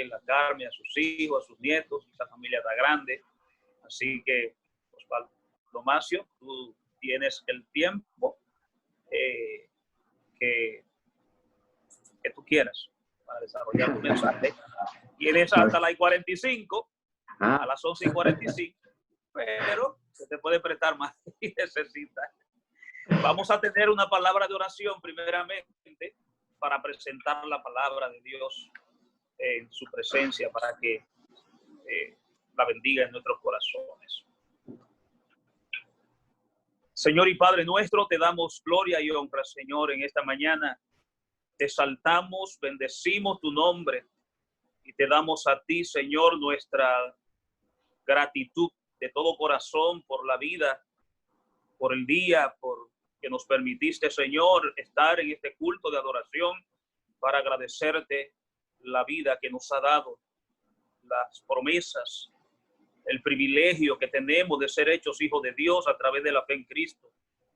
él, a Carmen, a sus hijos, a sus nietos. Esta familia está grande. Así que, Osvaldo Macio, tú tienes el tiempo que tú quieras para desarrollar tu mensaje. Tienes hasta las 45, a las 11:45, pero se te puede prestar más si necesitas. Vamos a tener una palabra de oración primeramente para presentar la palabra de Dios en su presencia para que la bendiga en nuestros corazones. Señor y Padre nuestro, te damos gloria y honra, Señor, en esta mañana. Te exaltamos, bendecimos tu nombre y te damos a ti, Señor, nuestra gratitud de todo corazón por la vida, por el día, por que nos permitiste, Señor, estar en este culto de adoración para agradecerte la vida que nos ha dado, las promesas, el privilegio que tenemos de ser hechos hijos de Dios a través de la fe en Cristo.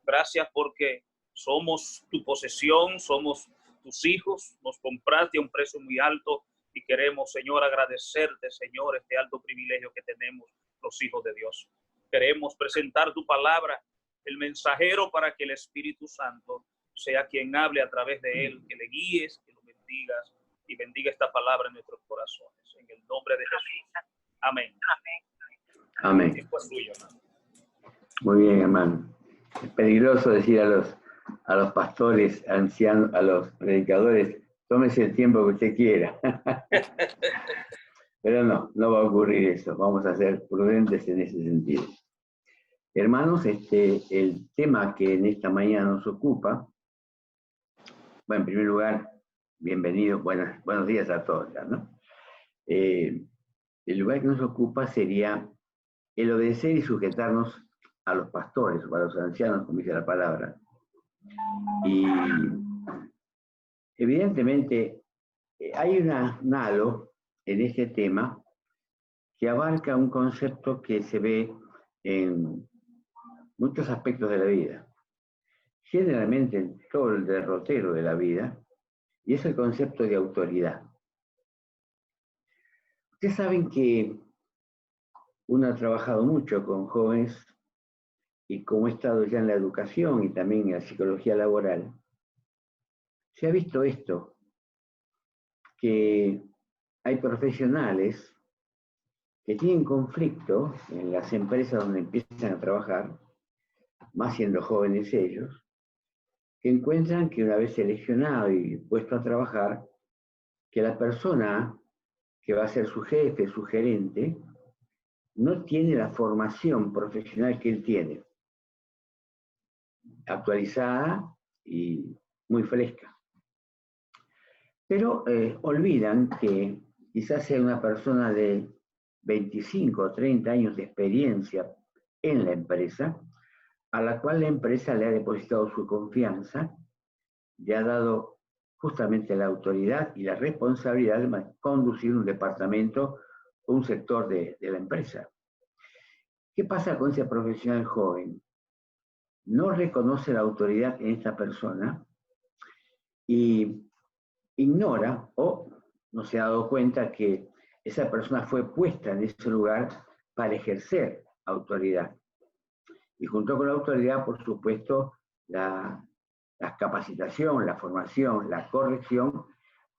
Gracias porque somos tu posesión, somos tus hijos, nos compraste a un precio muy alto y queremos, Señor, agradecerte, Señor, este alto privilegio que tenemos los hijos de Dios. Queremos presentar tu palabra, el mensajero, para que el Espíritu Santo sea quien hable a través de él, que le guíes, que lo bendigas y bendiga esta palabra en nuestros corazones. En el nombre de Jesús. Amén. Amén. Tiempo es tuyo, hermano. Muy bien, hermano. Es peligroso decir a los pastores, ancianos, a los predicadores, tómese el tiempo que usted quiera. Pero no va a ocurrir eso. Vamos a ser prudentes en ese sentido. Hermanos, el tema que en esta mañana nos ocupa, bueno, en primer lugar, bienvenidos, buenos días a todos, ¿no? El lugar que nos ocupa sería el obedecer y sujetarnos a los pastores o a los ancianos, como dice la palabra. Y evidentemente hay un halo en este tema que abarca un concepto que se ve en muchos aspectos de la vida, generalmente en todo el derrotero de la vida, y es el concepto de autoridad. Ustedes saben que uno ha trabajado mucho con jóvenes y como he estado ya en la educación y también en la psicología laboral, se ha visto esto, que hay profesionales que tienen conflicto en las empresas donde empiezan a trabajar, más siendo jóvenes ellos, que encuentran que una vez seleccionado y puesto a trabajar, que la persona que va a ser su jefe, su gerente, no tiene la formación profesional que él tiene, actualizada y muy fresca. Pero olvidan que quizás sea una persona de 25 o 30 años de experiencia en la empresa, a la cual la empresa le ha depositado su confianza, le ha dado justamente la autoridad y la responsabilidad de conducir un departamento o un sector de la empresa. ¿Qué pasa con ese profesional joven? No reconoce la autoridad en esta persona y ignora o no se ha dado cuenta que esa persona fue puesta en ese lugar para ejercer autoridad. Y junto con la autoridad, por supuesto, la capacitación, la formación, la corrección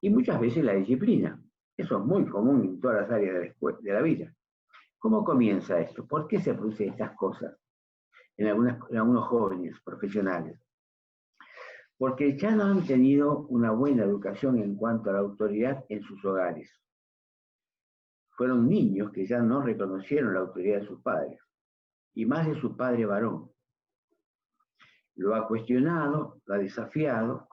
y muchas veces la disciplina. Eso es muy común en todas las áreas de la vida. ¿Cómo comienza esto? ¿Por qué se producen estas cosas en algunos jóvenes profesionales? Porque ya no han tenido una buena educación en cuanto a la autoridad en sus hogares. Fueron niños que ya no reconocieron la autoridad de sus padres, y más de su padre varón. Lo ha cuestionado, lo ha desafiado,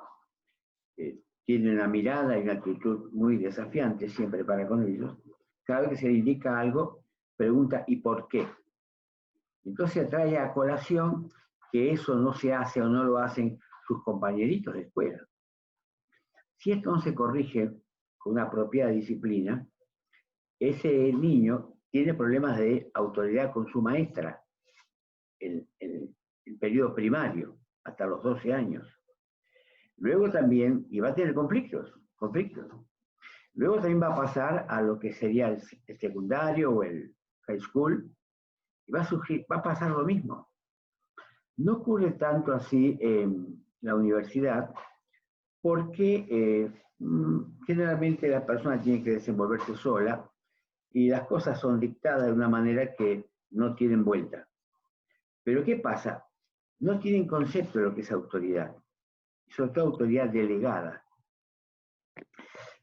tiene una mirada y una actitud muy desafiante siempre para con ellos. Cada vez que se le indica algo, pregunta ¿y por qué? Entonces trae a colación que eso no se hace o no lo hacen sus compañeritos de escuela. Si esto no se corrige con una apropiada disciplina, ese niño tiene problemas de autoridad con su maestra en el periodo primario, hasta los 12 años. Luego también, y va a tener conflictos. Luego también va a pasar a lo que sería el secundario o el high school, y va a pasar lo mismo. No ocurre tanto así en la universidad, porque generalmente la persona tiene que desenvolverse sola y las cosas son dictadas de una manera que no tienen vuelta. Pero ¿qué pasa? No tienen concepto de lo que es autoridad, y sobre todo autoridad delegada.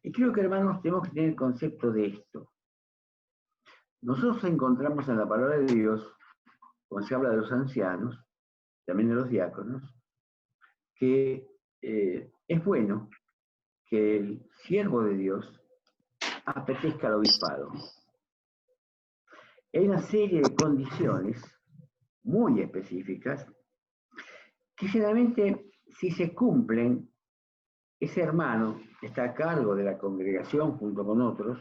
Y creo que, hermanos, tenemos que tener concepto de esto. Nosotros encontramos en la palabra de Dios, cuando se habla de los ancianos, también de los diáconos, que es bueno que el siervo de Dios apetezca al obispado. Hay una serie de condiciones muy específicas que generalmente, si se cumplen, ese hermano que está a cargo de la congregación junto con otros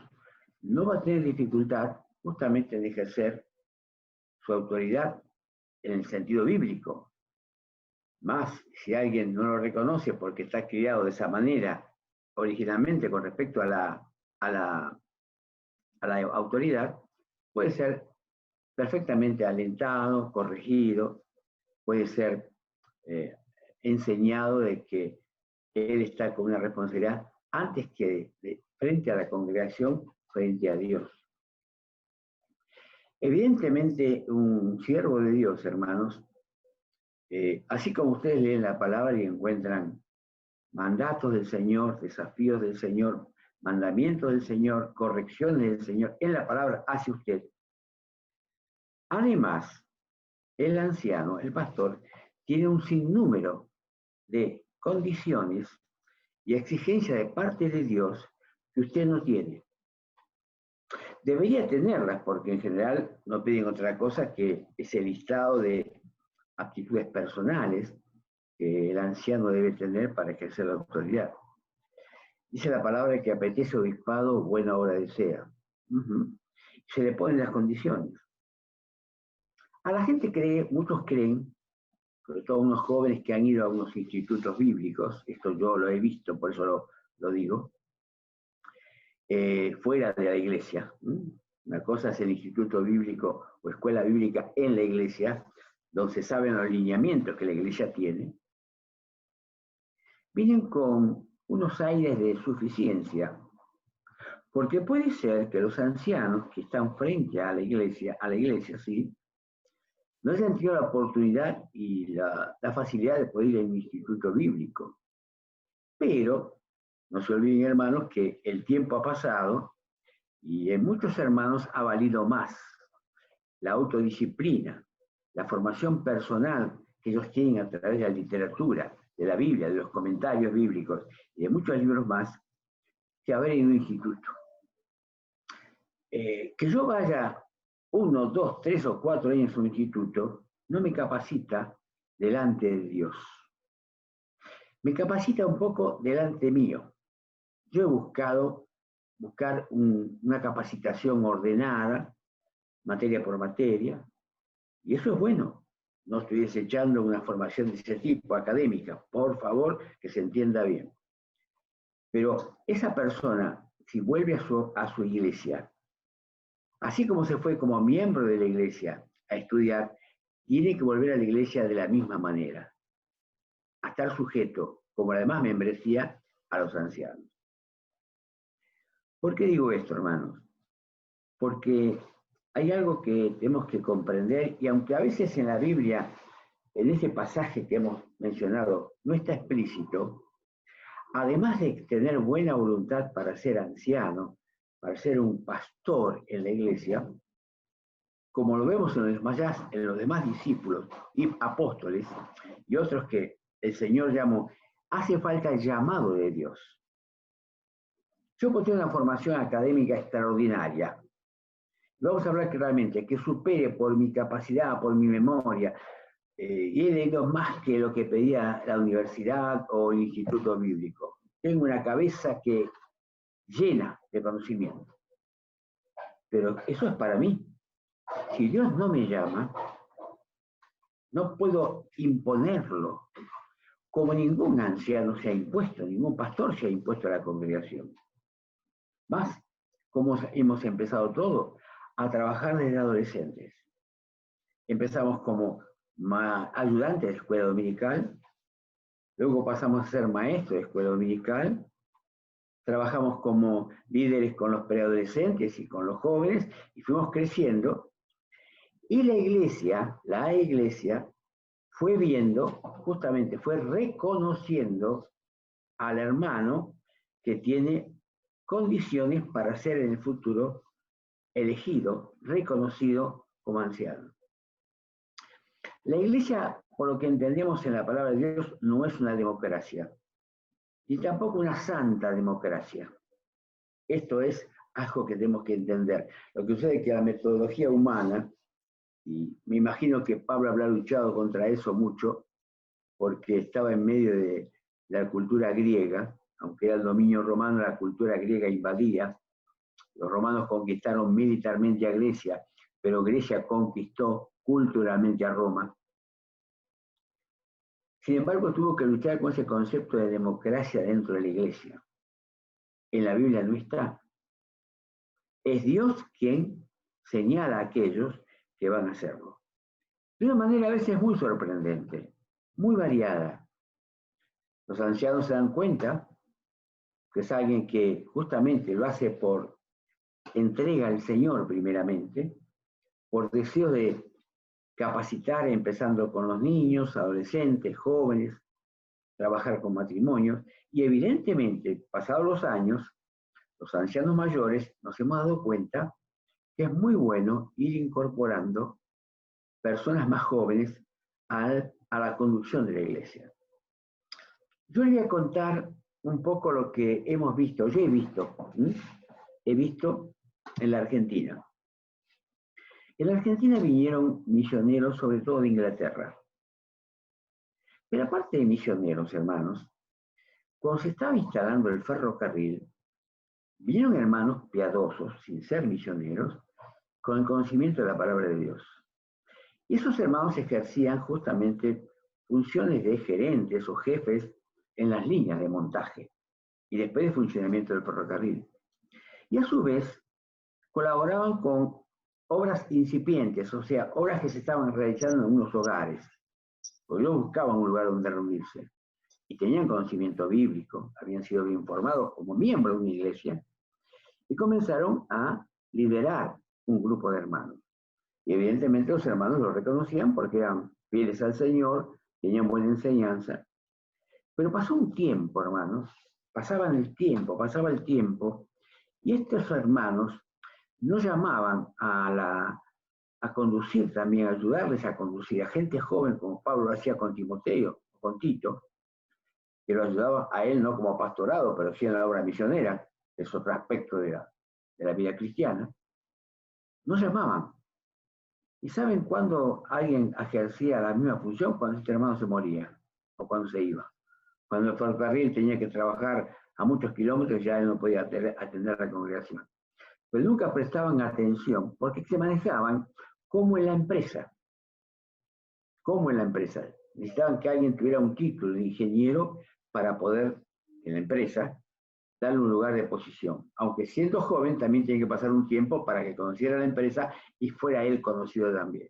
no va a tener dificultad justamente en ejercer su autoridad en el sentido bíblico. Más si alguien no lo reconoce porque está criado de esa manera originalmente con respecto a la autoridad, puede ser perfectamente alentado, corregido, puede ser enseñado de que él está con una responsabilidad antes que frente a la congregación, frente a Dios. Evidentemente, un siervo de Dios, hermanos, así como ustedes leen la palabra y encuentran mandatos del Señor, desafíos del Señor, mandamientos del Señor, correcciones del Señor, en la palabra hacia usted. Además, el anciano, el pastor, tiene un sinnúmero de condiciones y exigencias de parte de Dios que usted no tiene. Debería tenerlas porque en general no piden otra cosa que ese listado de aptitudes personales que el anciano debe tener para ejercer la autoridad. Dice la palabra que apetece obispado, buena hora desea. Se le ponen las condiciones. A la gente muchos creen, sobre todo unos jóvenes que han ido a unos institutos bíblicos, esto yo lo he visto, por eso lo digo, fuera de la iglesia. Una cosa es el instituto bíblico o escuela bíblica en la iglesia, donde se saben los lineamientos que la iglesia tiene. Vienen con unos aires de suficiencia, porque puede ser que los ancianos que están frente a la iglesia sí, no hayan tenido la oportunidad y la facilidad de poder ir a un instituto bíblico. Pero no se olviden, hermanos, que el tiempo ha pasado y en muchos hermanos ha valido más la autodisciplina, la formación personal que ellos tienen a través de la literatura, de la Biblia, de los comentarios bíblicos y de muchos libros más, que haber en un instituto. Que yo vaya 1, 2, 3 o 4 años a un instituto no me capacita delante de Dios. Me capacita un poco delante mío. Yo he buscar una capacitación ordenada, materia por materia, y eso es bueno. No estoy desechando una formación de ese tipo, académica, por favor, que se entienda bien. Pero esa persona, si vuelve a su iglesia, así como se fue como miembro de la iglesia a estudiar, tiene que volver a la iglesia de la misma manera, a estar sujeto, como además membresía, a los ancianos. ¿Por qué digo esto, hermanos? Porque hay algo que tenemos que comprender, y aunque a veces en la Biblia, en ese pasaje que hemos mencionado, no está explícito, además de tener buena voluntad para ser anciano, para ser un pastor en la iglesia, como lo vemos en los demás discípulos y apóstoles y otros que el Señor llamó, hace falta el llamado de Dios. Yo puedo tener una formación académica extraordinaria. Vamos a hablar claramente, que supere por mi capacidad, por mi memoria, y he leído más que lo que pedía la universidad o el instituto bíblico. Tengo una cabeza que llena de conocimiento. Pero eso es para mí. Si Dios no me llama, no puedo imponerlo, como ningún anciano se ha impuesto, ningún pastor se ha impuesto a la congregación. Más, ¿cómo hemos empezado todo? A trabajar desde adolescentes. Empezamos como ayudante de escuela dominical, luego pasamos a ser maestros de escuela dominical, trabajamos como líderes con los preadolescentes y con los jóvenes, y fuimos creciendo. Y la iglesia fue viendo, justamente fue reconociendo al hermano que tiene condiciones para ser en el futuro elegido, reconocido como anciano. La iglesia, por lo que entendemos en la palabra de Dios, no es una democracia, y tampoco una santa democracia. Esto es algo que tenemos que entender. Lo que sucede es que la metodología humana, y me imagino que Pablo habrá luchado contra eso mucho, porque estaba en medio de la cultura griega, aunque era el dominio romano, la cultura griega invadía. Los romanos conquistaron militarmente a Grecia, pero Grecia conquistó culturalmente a Roma. Sin embargo, tuvo que luchar con ese concepto de democracia dentro de la iglesia. En la Biblia no está. Es Dios quien señala a aquellos que van a hacerlo. De una manera a veces muy sorprendente, muy variada. Los ancianos se dan cuenta que es alguien que justamente lo hace por entrega al Señor primeramente, por deseo de capacitar, empezando con los niños, adolescentes, jóvenes, trabajar con matrimonios, y evidentemente, pasados los años, los ancianos mayores nos hemos dado cuenta que es muy bueno ir incorporando personas más jóvenes a la conducción de la iglesia. Yo les voy a contar un poco lo que hemos visto, yo he visto en la Argentina. En la Argentina vinieron misioneros, sobre todo de Inglaterra. Pero aparte de misioneros, hermanos, cuando se estaba instalando el ferrocarril, vinieron hermanos piadosos, sin ser misioneros, con el conocimiento de la palabra de Dios. Y esos hermanos ejercían justamente funciones de gerentes o jefes en las líneas de montaje y después de funcionamiento del ferrocarril. Y a su vez colaboraban con obras incipientes, o sea, obras que se estaban realizando en unos hogares, porque ellos buscaban un lugar donde reunirse. Y tenían conocimiento bíblico, habían sido bien formados como miembros de una iglesia, y comenzaron a liderar un grupo de hermanos. Y evidentemente los hermanos lo reconocían porque eran fieles al Señor, tenían buena enseñanza. Pero pasó un tiempo, hermanos, pasaba el tiempo, y estos hermanos no llamaban a conducir también, a ayudarles a conducir a gente joven, como Pablo lo hacía con Timoteo, con Tito, que lo ayudaba a él no como pastorado, pero sí en la obra misionera, que es otro aspecto de la vida cristiana. No llamaban. ¿Y saben cuándo alguien ejercía la misma función? Cuando este hermano se moría o cuando se iba. Cuando el ferrocarril tenía que trabajar a muchos kilómetros, ya él no podía atender a la congregación. Pero nunca prestaban atención porque se manejaban como en la empresa. Como en la empresa. Necesitaban que alguien tuviera un título de ingeniero para poder, en la empresa, darle un lugar de posición. Aunque siendo joven, también tiene que pasar un tiempo para que conociera la empresa y fuera él conocido también.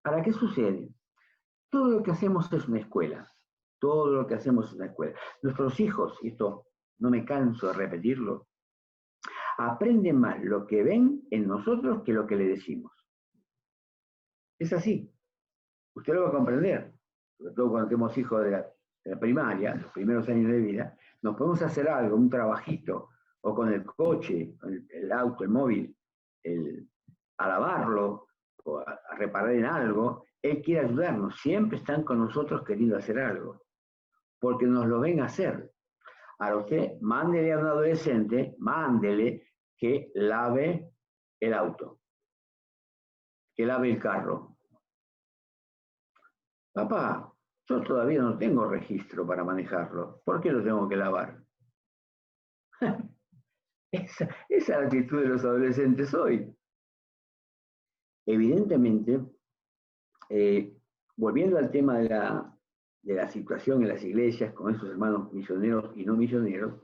¿Para qué sucede? Todo lo que hacemos es una escuela. Todo lo que hacemos es una escuela. Nuestros hijos, y esto no me canso de repetirlo, aprenden más lo que ven en nosotros que lo que le decimos. Es así. Usted lo va a comprender, sobre todo cuando tenemos hijos de la primaria, los primeros años de vida, nos podemos hacer algo, un trabajito, o con el coche, el auto, el móvil, a lavarlo, o a reparar en algo, él quiere ayudarnos, siempre están con nosotros queriendo hacer algo, porque nos lo ven hacer. Ahora usted, mándele a un adolescente, mándele que lave el auto, que lave el carro. Papá, yo todavía no tengo registro para manejarlo. ¿Por qué lo tengo que lavar? Esa es la actitud de los adolescentes hoy. Evidentemente, volviendo al tema de la situación en las iglesias con esos hermanos misioneros y no misioneros,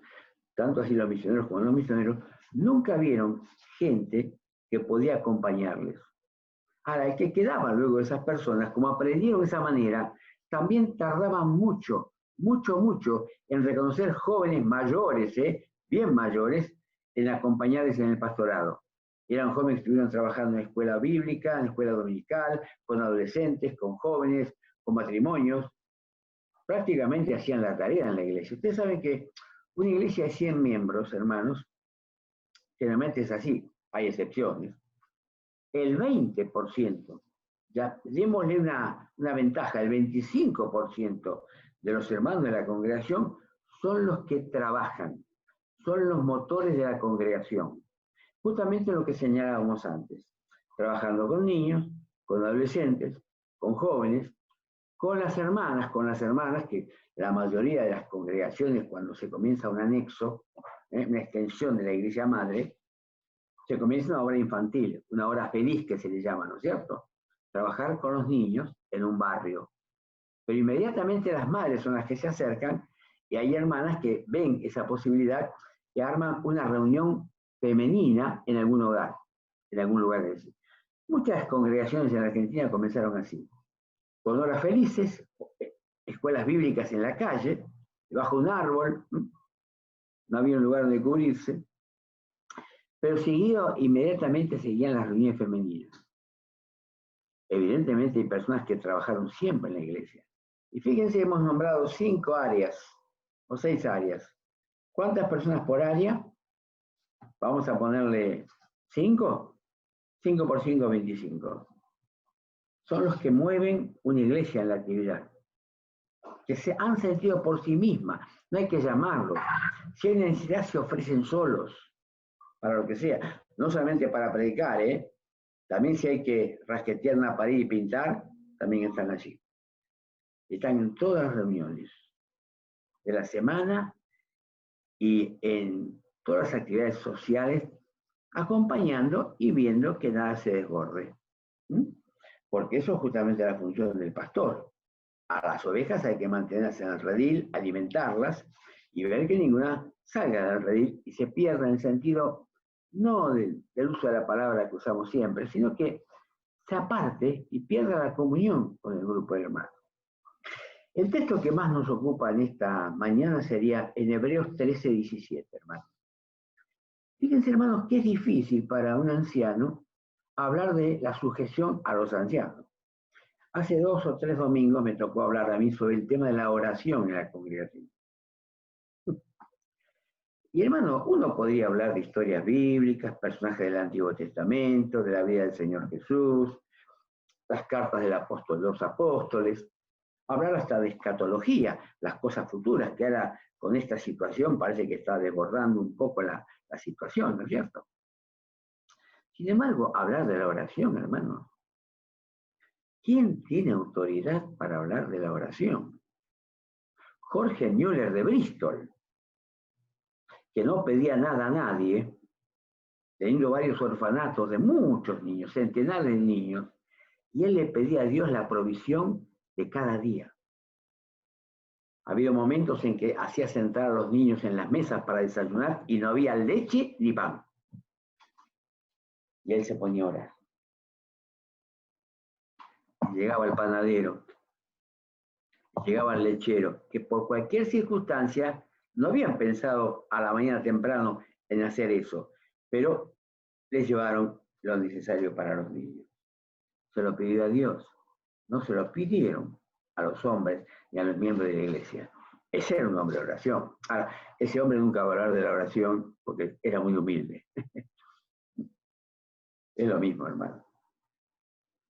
tanto así los misioneros como los misioneros, nunca vieron gente que podía acompañarles. Ahora, el que quedaban luego esas personas, como aprendieron de esa manera, también tardaban mucho en reconocer jóvenes mayores, bien mayores, en acompañarles en el pastorado. Eran jóvenes que estuvieron trabajando en escuela bíblica, en escuela dominical, con adolescentes, con jóvenes, con matrimonios. Prácticamente hacían la tarea en la iglesia. Ustedes saben que una iglesia de 100 miembros, hermanos, generalmente es así, hay excepciones. El 20%, ya démosle una ventaja, el 25% de los hermanos de la congregación son los que trabajan, son los motores de la congregación. Justamente lo que señalábamos antes, trabajando con niños, con adolescentes, con jóvenes, con las hermanas, que la mayoría de las congregaciones, cuando se comienza un anexo, una extensión de la iglesia madre, se comienza una obra infantil, una obra feliz que se le llama, ¿no es cierto? Trabajar con los niños en un barrio. Pero inmediatamente las madres son las que se acercan y hay hermanas que ven esa posibilidad y arman una reunión femenina en algún hogar, en algún lugar de ese. Muchas congregaciones en Argentina comenzaron así, con horas felices, escuelas bíblicas en la calle, debajo de un árbol, no había un lugar donde cubrirse, pero inmediatamente seguían las reuniones femeninas. Evidentemente hay personas que trabajaron siempre en la iglesia. Y fíjense, hemos nombrado 5 áreas o 6 áreas. ¿Cuántas personas por área? Vamos a ponerle 5. 5 por 5, 25. Son los que mueven una iglesia en la actividad, que se han sentido por sí mismas. No hay que llamarlos. Si hay necesidad, se ofrecen solos, para lo que sea. No solamente para predicar, También si hay que rasquetear una pared y pintar, también están allí. Están en todas las reuniones de la semana y en todas las actividades sociales, acompañando y viendo que nada se desborde. Porque eso es justamente la función del pastor. A las ovejas hay que mantenerlas en el redil, alimentarlas y ver que ninguna salga del redil y se pierda en el sentido no del uso de la palabra que usamos siempre, sino que se aparte y pierda la comunión con el grupo de hermanos. El texto que más nos ocupa en esta mañana sería en Hebreos 13:17, hermanos. Fíjense, hermanos, que es difícil para un anciano hablar de la sujeción a los ancianos. Hace 2 o 3 domingos me tocó hablar a mí sobre el tema de la oración en la congregación. Y hermano, uno podría hablar de historias bíblicas, personajes del Antiguo Testamento, de la vida del Señor Jesús, las cartas de los apóstoles, hablar hasta de escatología, las cosas futuras, que ahora con esta situación parece que está desbordando un poco la situación, ¿no es cierto? Sin embargo, hablar de la oración, hermano, ¿quién tiene autoridad para hablar de la oración? Jorge Müller de Bristol, que no pedía nada a nadie, teniendo varios orfanatos de muchos niños, centenares de niños, y él le pedía a Dios la provisión de cada día. Ha habido momentos en que hacía sentar a los niños en las mesas para desayunar y no había leche ni pan. Y él se ponía a orar. Llegaba el panadero, llegaba el lechero, que por cualquier circunstancia no habían pensado a la mañana temprano en hacer eso, pero les llevaron lo necesario para los niños. Se lo pidió a Dios, no se lo pidieron a los hombres y a los miembros de la iglesia. Ese era un hombre de oración. Ahora, ese hombre nunca va a hablar de la oración porque era muy humilde. Es lo mismo, hermano.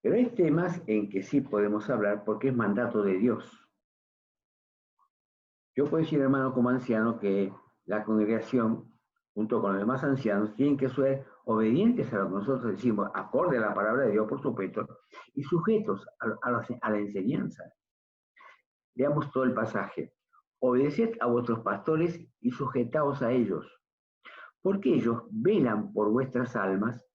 Pero hay temas en que sí podemos hablar porque es mandato de Dios. Yo puedo decir, hermano, como anciano, que la congregación, junto con los demás ancianos, tienen que ser obedientes a lo que nosotros decimos, acorde a la palabra de Dios, por supuesto, y sujetos a la enseñanza. Veamos todo el pasaje. Obedeced a vuestros pastores y sujetaos a ellos, porque ellos velan por vuestras almas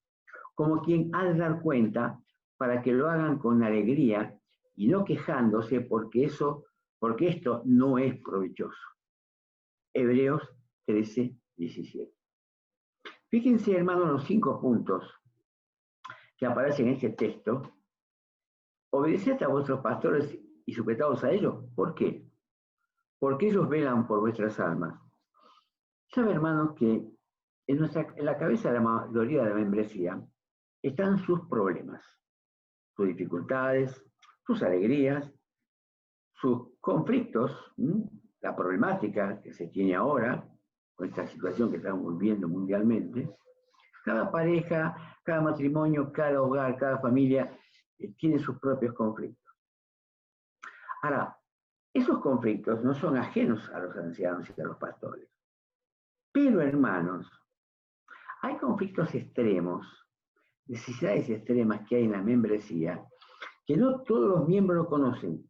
como quien ha de dar cuenta para que lo hagan con alegría y no quejándose porque esto no es provechoso. Hebreos 13, 17. Fíjense, hermanos, los 5 puntos que aparecen en este texto. Obedeced a vuestros pastores y sujetaos a ellos. ¿Por qué? Porque ellos velan por vuestras almas. Sabe, hermanos, que en la cabeza de la mayoría de la membresía están sus problemas, sus dificultades, sus alegrías, sus conflictos, la problemática que se tiene ahora, con esta situación que estamos viviendo mundialmente. Cada pareja, cada matrimonio, cada hogar, cada familia tiene sus propios conflictos. Ahora, esos conflictos no son ajenos a los ancianos y a los pastores. Pero, hermanos, hay conflictos extremos, necesidades extremas que hay en la membresía, que no todos los miembros lo conocen,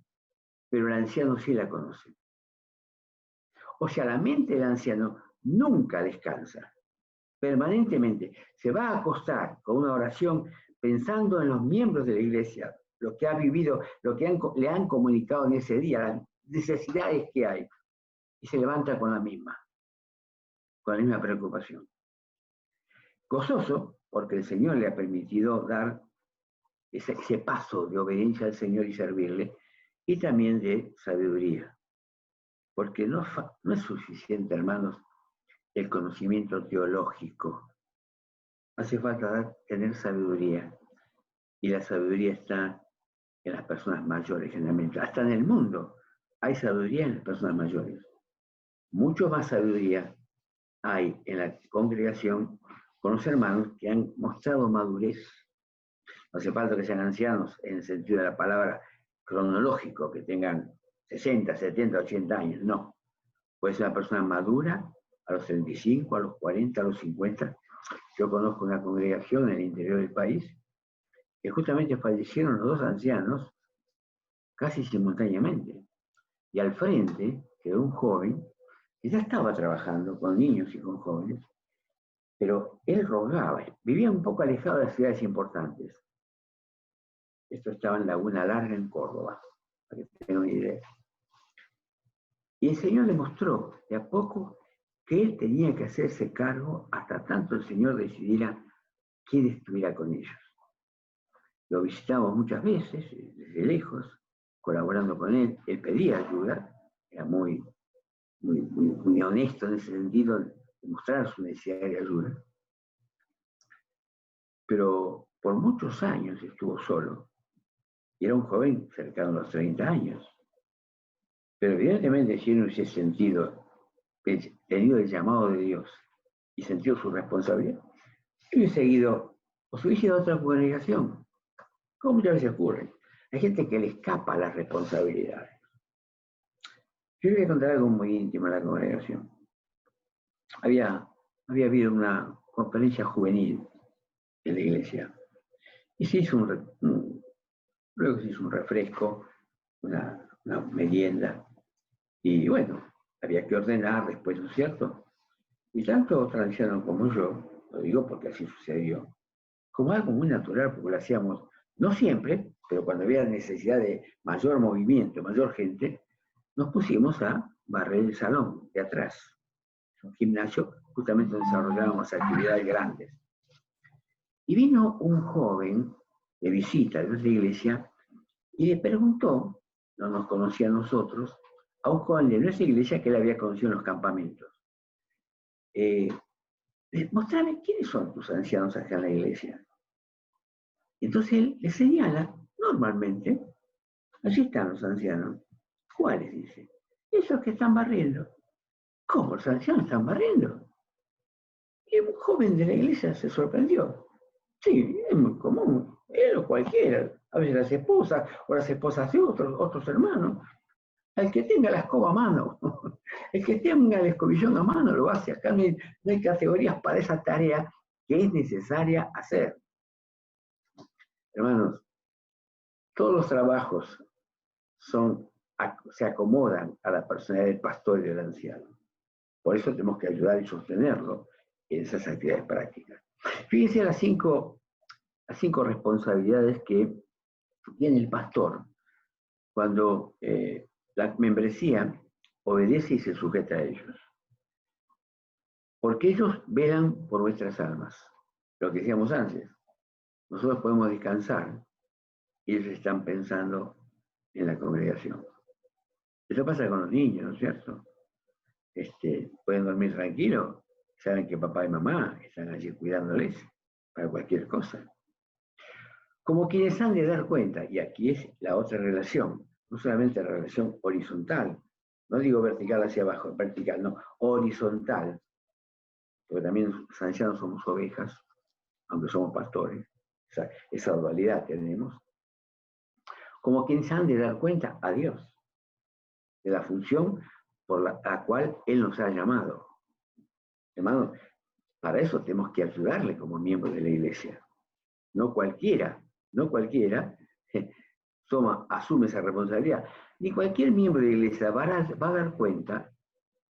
pero el anciano sí la conoce. O sea, la mente del anciano nunca descansa, permanentemente. Se va a acostar con una oración pensando en los miembros de la iglesia, lo que ha vivido, lo que le han comunicado en ese día, las necesidades que hay, y se levanta con la misma preocupación. Gozoso, porque el Señor le ha permitido dar ese paso de obediencia al Señor y servirle, y también de sabiduría. Porque no es suficiente, hermanos, el conocimiento teológico. Hace falta tener sabiduría. Y la sabiduría está en las personas mayores, generalmente. Hasta en el mundo hay sabiduría en las personas mayores. Mucho más sabiduría hay en la congregación con los hermanos que han mostrado madurez. No hace falta que sean ancianos en el sentido de la palabra cronológico, que tengan 60, 70, 80 años. No. Puede ser una persona madura a los 35, a los 40, a los 50. Yo conozco una congregación en el interior del país que justamente fallecieron los 2 ancianos casi simultáneamente. Y al frente quedó un joven que ya estaba trabajando con niños y con jóvenes, pero él rogaba, vivía un poco alejado de las ciudades importantes. Esto estaba en Laguna Larga, en Córdoba, para que tengan una idea. Y el Señor le mostró de a poco que él tenía que hacerse cargo hasta tanto el Señor decidiera quién estuviera con ellos. Lo visitamos muchas veces, desde lejos, colaborando con él. Él pedía ayuda, era muy honesto en ese sentido, de mostrar su necesidad de ayuda. Pero por muchos años estuvo solo. Y era un joven cercano a los 30 años. Pero evidentemente, si no hubiese tenido el llamado de Dios y sentido su responsabilidad, hubiese seguido o se hubiese ido a otra congregación, como muchas veces ocurre. Hay gente que le escapa a las responsabilidades. Yo les voy a contar algo muy íntimo en la congregación. Había habido una conferencia juvenil en la iglesia y se hizo luego se hizo un refresco, una merienda, y bueno, había que ordenar después, ¿no es cierto? Y tanto ancianos como yo, lo digo porque así sucedió, como algo muy natural, porque lo hacíamos, no siempre, pero cuando había necesidad de mayor movimiento, mayor gente, nos pusimos a barrer el salón de atrás. Un gimnasio justamente donde desarrollábamos actividades grandes. Y vino un joven de visita de nuestra iglesia y le preguntó, no nos conocía a nosotros, a un joven de nuestra iglesia que él había conocido en los campamentos. Mostrame quiénes son tus ancianos acá en la iglesia. Entonces él le señala, normalmente, allí están los ancianos. ¿Cuáles? Dice. Esos que están barriendo. ¿Cómo los ancianos están barriendo? Y un joven de la iglesia se sorprendió. Sí, es muy común. Él o cualquiera. A veces las esposas o las esposas de otros hermanos. El que tenga la escoba a mano, el que tenga el escobillón a mano lo hace. Acá no hay categorías para esa tarea que es necesaria hacer. Hermanos, todos los trabajos se acomodan a la personalidad del pastor y del anciano. Por eso tenemos que ayudar y sostenerlo en esas actividades prácticas. Fíjense las cinco responsabilidades que tiene el pastor cuando la membresía obedece y se sujeta a ellos. porque ellos velan por vuestras almas. Lo que decíamos antes, nosotros podemos descansar y ellos están pensando en la congregación. Eso pasa con los niños, ¿no es cierto? Pueden dormir tranquilos, saben que papá y mamá están allí cuidándoles para cualquier cosa. Como quienes han de dar cuenta, y aquí es la otra relación, no solamente la relación horizontal, no digo vertical hacia abajo, vertical, no, horizontal, porque también los ancianos somos ovejas, aunque somos pastores, esa dualidad tenemos, como quienes han de dar cuenta a Dios de la función por la cual Él nos ha llamado. Hermano, para eso tenemos que ayudarle como miembros de la iglesia. No cualquiera asume esa responsabilidad. Ni cualquier miembro de la iglesia va a dar cuenta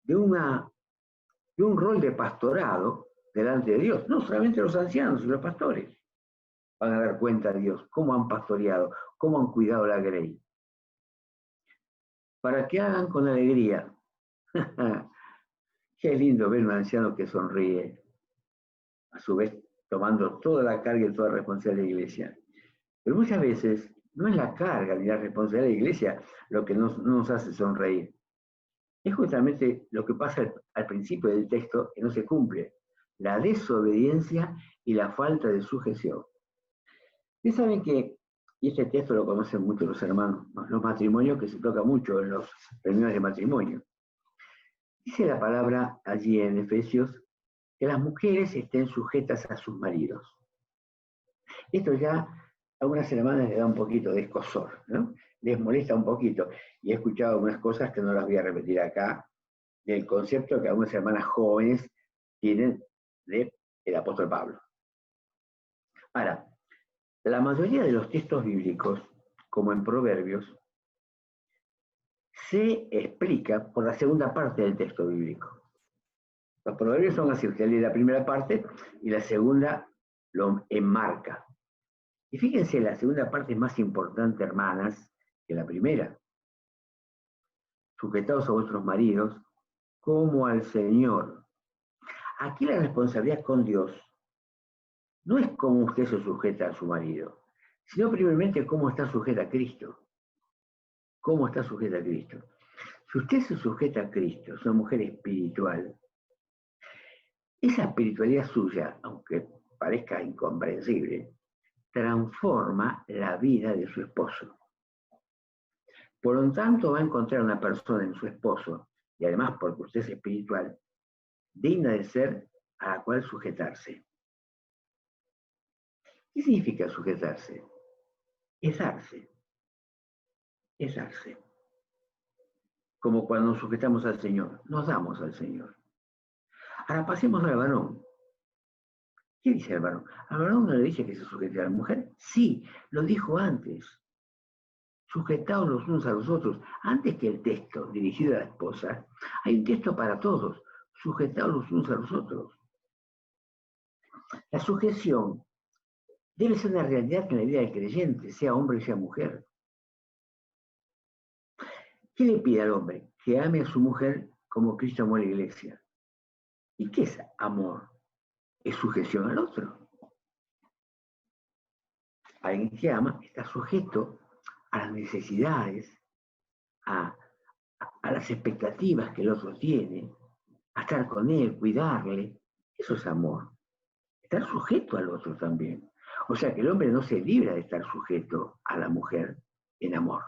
de un rol de pastorado delante de Dios. No solamente los ancianos y los pastores van a dar cuenta de Dios, cómo han pastoreado, cómo han cuidado la grey. Para que hagan con alegría. Qué lindo ver un anciano que sonríe, a su vez tomando toda la carga y toda la responsabilidad de la iglesia. Pero muchas veces no es la carga ni la responsabilidad de la iglesia lo que no nos hace sonreír. Es justamente lo que pasa al principio del texto que no se cumple, la desobediencia y la falta de sujeción. Ustedes saben que, y este texto lo conocen mucho los hermanos, los matrimonios, que se toca mucho en los reuniones de matrimonio. Dice la palabra allí en Efesios que las mujeres estén sujetas a sus maridos. Esto ya a algunas hermanas les da un poquito de escozor, ¿no? Les molesta un poquito. Y he escuchado algunas cosas que no las voy a repetir acá, del concepto que algunas hermanas jóvenes tienen del apóstol Pablo. Ahora, la mayoría de los textos bíblicos, como en Proverbios, se explica por la segunda parte del texto bíblico. Los proverbios son así, usted lee la primera parte y la segunda lo enmarca. Y fíjense, la segunda parte es más importante, hermanas, que la primera. Sujetaos a vuestros maridos como al Señor. Aquí la responsabilidad con Dios no es cómo usted se sujeta a su marido, sino primeramente cómo está sujeta a Cristo. ¿Cómo está sujeta a Cristo? Si usted se sujeta a Cristo, es una mujer espiritual, esa espiritualidad suya, aunque parezca incomprensible, transforma la vida de su esposo. Por lo tanto, va a encontrar una persona en su esposo, y además porque usted es espiritual, digna de ser a la cual sujetarse. ¿Qué significa sujetarse? Es darse. Es darse. Como cuando nos sujetamos al Señor, nos damos al Señor. Ahora pasemos al varón. ¿Qué dice el varón? ¿Al varón no le dice que se sujete a la mujer? Sí, lo dijo antes. Sujetaos los unos a los otros. Antes que el texto dirigido a la esposa, hay un texto para todos. Sujetaos los unos a los otros. La sujeción debe ser una realidad en la vida del creyente, sea hombre o sea mujer. ¿Qué le pide al hombre? Que ame a su mujer como Cristo amó a la iglesia. ¿Y qué es amor? Es sujeción al otro. Alguien que ama está sujeto a las necesidades, a las expectativas que el otro tiene, a estar con él, cuidarle. Eso es amor. Estar sujeto al otro también. O sea que el hombre no se libra de estar sujeto a la mujer en amor.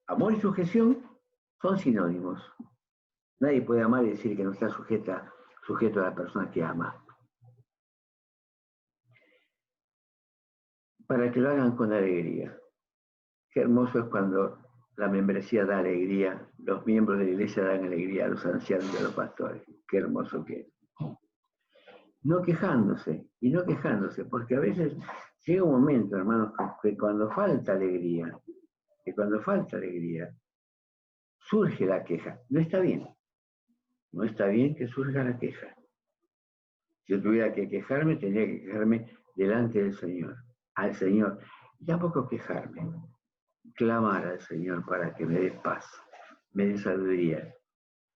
Amor y sujeción son sinónimos. Nadie puede amar y decir que no está sujeto a la persona que ama. Para que lo hagan con alegría. Qué hermoso es cuando la membresía da alegría, los miembros de la iglesia dan alegría a los ancianos y a los pastores. Qué hermoso que es. No quejándose, porque a veces llega un momento, hermanos, que cuando falta alegría, surge la queja. No está bien que surja la queja. Si yo tuviera que quejarme, tendría que quejarme delante del Señor, al Señor. Y tampoco quejarme, clamar al Señor para que me dé paz, me dé sabiduría,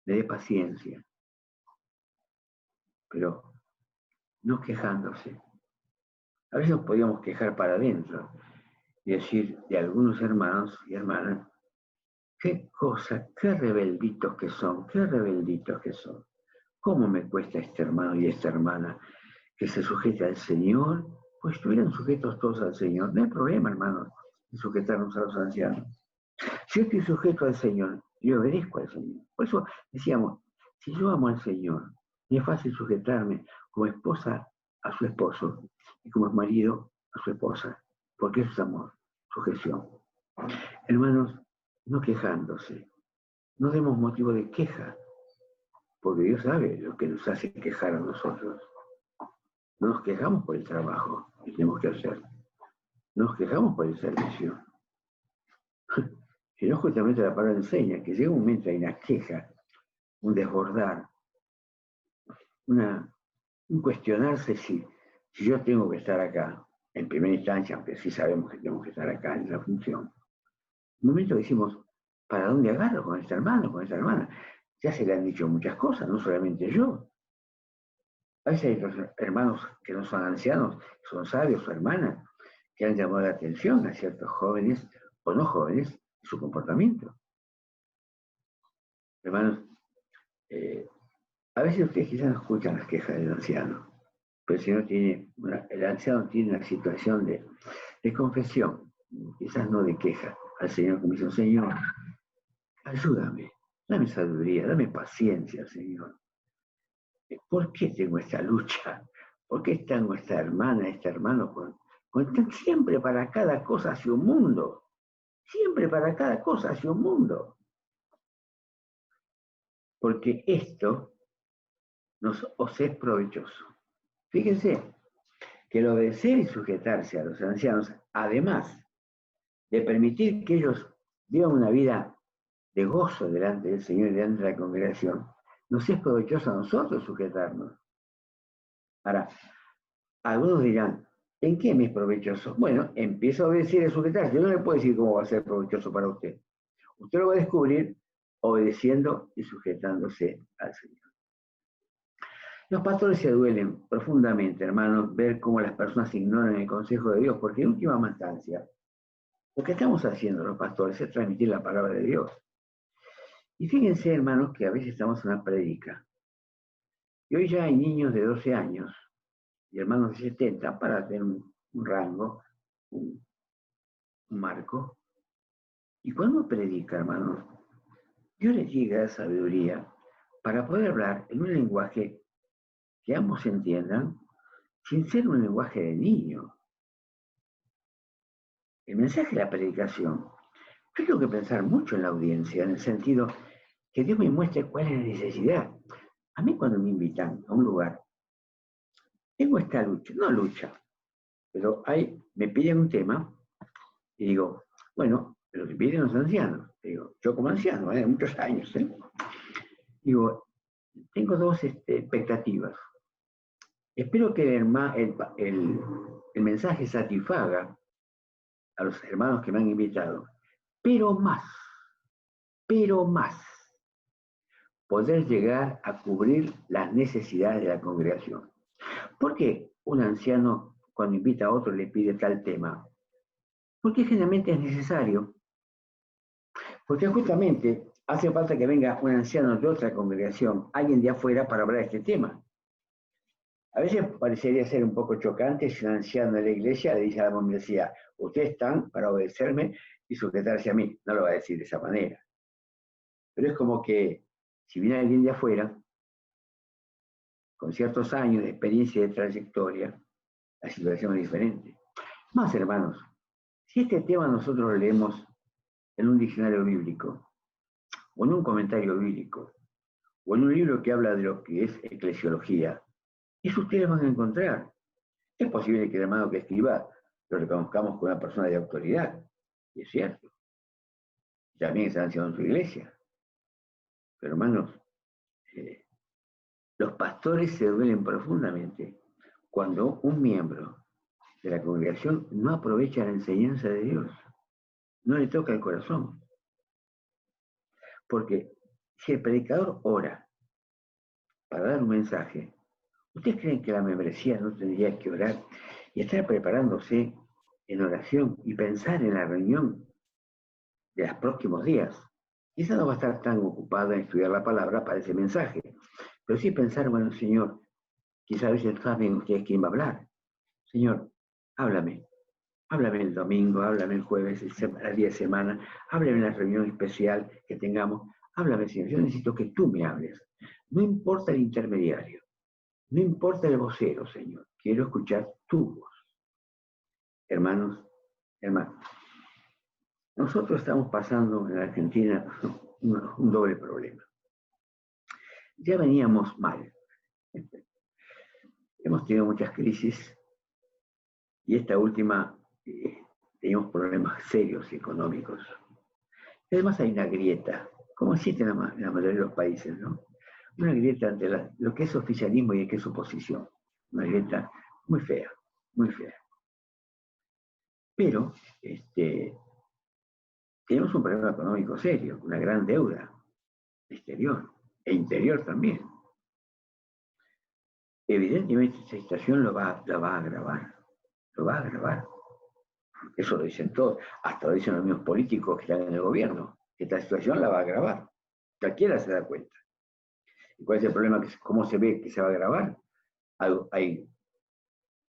me dé paciencia, pero no quejándose. A veces nos podíamos quejar para adentro y decir de algunos hermanos y hermanas, qué cosa, qué rebelditos que son, qué rebelditos que son. ¿Cómo me cuesta este hermano y esta hermana que se sujete al Señor? Pues estuvieran sujetos todos al Señor. No hay problema, hermanos, en sujetarnos a los ancianos. Si yo estoy sujeto al Señor, yo obedezco al Señor. Por eso decíamos, si yo amo al Señor, me es fácil sujetarme como esposa a su esposo y como marido a su esposa, porque eso es amor, sujeción. Hermanos, no quejándose, no demos motivo de queja, porque Dios sabe lo que nos hace quejar a nosotros. No nos quejamos por el trabajo que tenemos que hacer, no nos quejamos por el servicio. Si no, justamente la palabra enseña que llega un momento hay una queja, un desbordar, un cuestionarse si yo tengo que estar acá, en primera instancia, aunque sí sabemos que tenemos que estar acá en esa función. Un momento decimos, ¿para dónde agarro con este hermano, con esta hermana? Ya se le han dicho muchas cosas, no solamente yo. A veces hay otros hermanos que no son ancianos, son sabios o hermanas, que han llamado la atención a ciertos jóvenes o no jóvenes su comportamiento. Hermanos, a veces ustedes quizás no escuchan las quejas del anciano, pero si no tiene, el anciano tiene una situación de confesión, quizás no de queja, al Señor como dice, Señor, ayúdame, dame sabiduría, dame paciencia, Señor. ¿Por qué tengo esta lucha? ¿Por qué tengo esta hermana, este hermano con siempre para cada cosa hacia un mundo? Siempre para cada cosa hacia un mundo. Porque esto os es provechoso. Fíjense que el obedecer y sujetarse a los ancianos, además de permitir que ellos vivan una vida de gozo delante del Señor y delante de la congregación, nos es provechoso a nosotros sujetarnos. Ahora, algunos dirán, ¿en qué me es provechoso? Bueno, empiezo a obedecer y a sujetarse. Yo no le puedo decir cómo va a ser provechoso para usted. Usted lo va a descubrir obedeciendo y sujetándose al Señor. Los pastores se duelen profundamente, hermanos, ver cómo las personas ignoran el consejo de Dios, porque en última instancia, lo que estamos haciendo los pastores es transmitir la palabra de Dios. Y fíjense, hermanos, que a veces estamos en una predica. Y hoy ya hay niños de 12 años y hermanos de 70 para tener un rango, un marco. Y cuando predica, hermanos, Dios les llega sabiduría para poder hablar en un lenguaje que ambos entiendan, sin ser un lenguaje de niño. El mensaje de la predicación, yo tengo que pensar mucho en la audiencia, en el sentido que Dios me muestre cuál es la necesidad. A mí cuando me invitan a un lugar, tengo esta lucha, pero me piden un tema y digo, bueno, pero que piden los ancianos. Digo, yo como anciano, de muchos años, digo, tengo dos expectativas. Espero que el mensaje satisfaga a los hermanos que me han invitado, pero más, poder llegar a cubrir las necesidades de la congregación. ¿Por qué un anciano cuando invita a otro le pide tal tema? Porque generalmente es necesario. Porque justamente hace falta que venga un anciano de otra congregación, alguien de afuera, para hablar de este tema. A veces parecería ser un poco chocante si un anciano de la iglesia le dice a la membresía, ustedes están para obedecerme y sujetarse a mí. No lo va a decir de esa manera. Pero es como que si viene alguien de afuera, con ciertos años de experiencia y de trayectoria, la situación es diferente. Más, hermanos, si este tema nosotros lo leemos en un diccionario bíblico, o en un comentario bíblico, o en un libro que habla de lo que es eclesiología, eso ustedes van a encontrar. Es posible que el hermano que escriba lo reconozcamos como una persona de autoridad, y es cierto. También es anciano en su iglesia. Pero hermanos, los pastores se duelen profundamente cuando un miembro de la congregación no aprovecha la enseñanza de Dios, no le toca el corazón. Porque si el predicador ora para dar un mensaje, ¿Ustedes creen que la membresía no tendría que orar y estar preparándose en oración y pensar en la reunión de los próximos días? Quizá no va a estar tan ocupada en estudiar la palabra para ese mensaje, pero sí pensar, bueno, Señor, quizá a veces saben ustedes quién va a hablar. Señor, háblame. Háblame el domingo, háblame el jueves, el día de semana, háblame en la reunión especial que tengamos. Háblame, Señor. Yo necesito que tú me hables. No importa el intermediario, no importa el vocero, Señor. Quiero escuchar tu voz. Hermanos, hermanos, nosotros estamos pasando en Argentina un doble problema. Ya veníamos mal. Hemos tenido muchas crisis y esta última teníamos problemas serios económicos. Además hay una grieta, como existe en la mayoría de los países, ¿no? Una grieta entre lo que es oficialismo y lo que es oposición. Una grieta muy fea, muy fea. Pero tenemos un problema económico serio, una gran deuda exterior e interior también. Evidentemente esta situación la va a agravar, lo va a agravar. Eso lo dicen todos, hasta lo dicen los mismos políticos que están en el gobierno, que esta situación la va a agravar. Cualquiera se da cuenta. ¿Y cuál es el problema? ¿Cómo se ve que se va a agravar?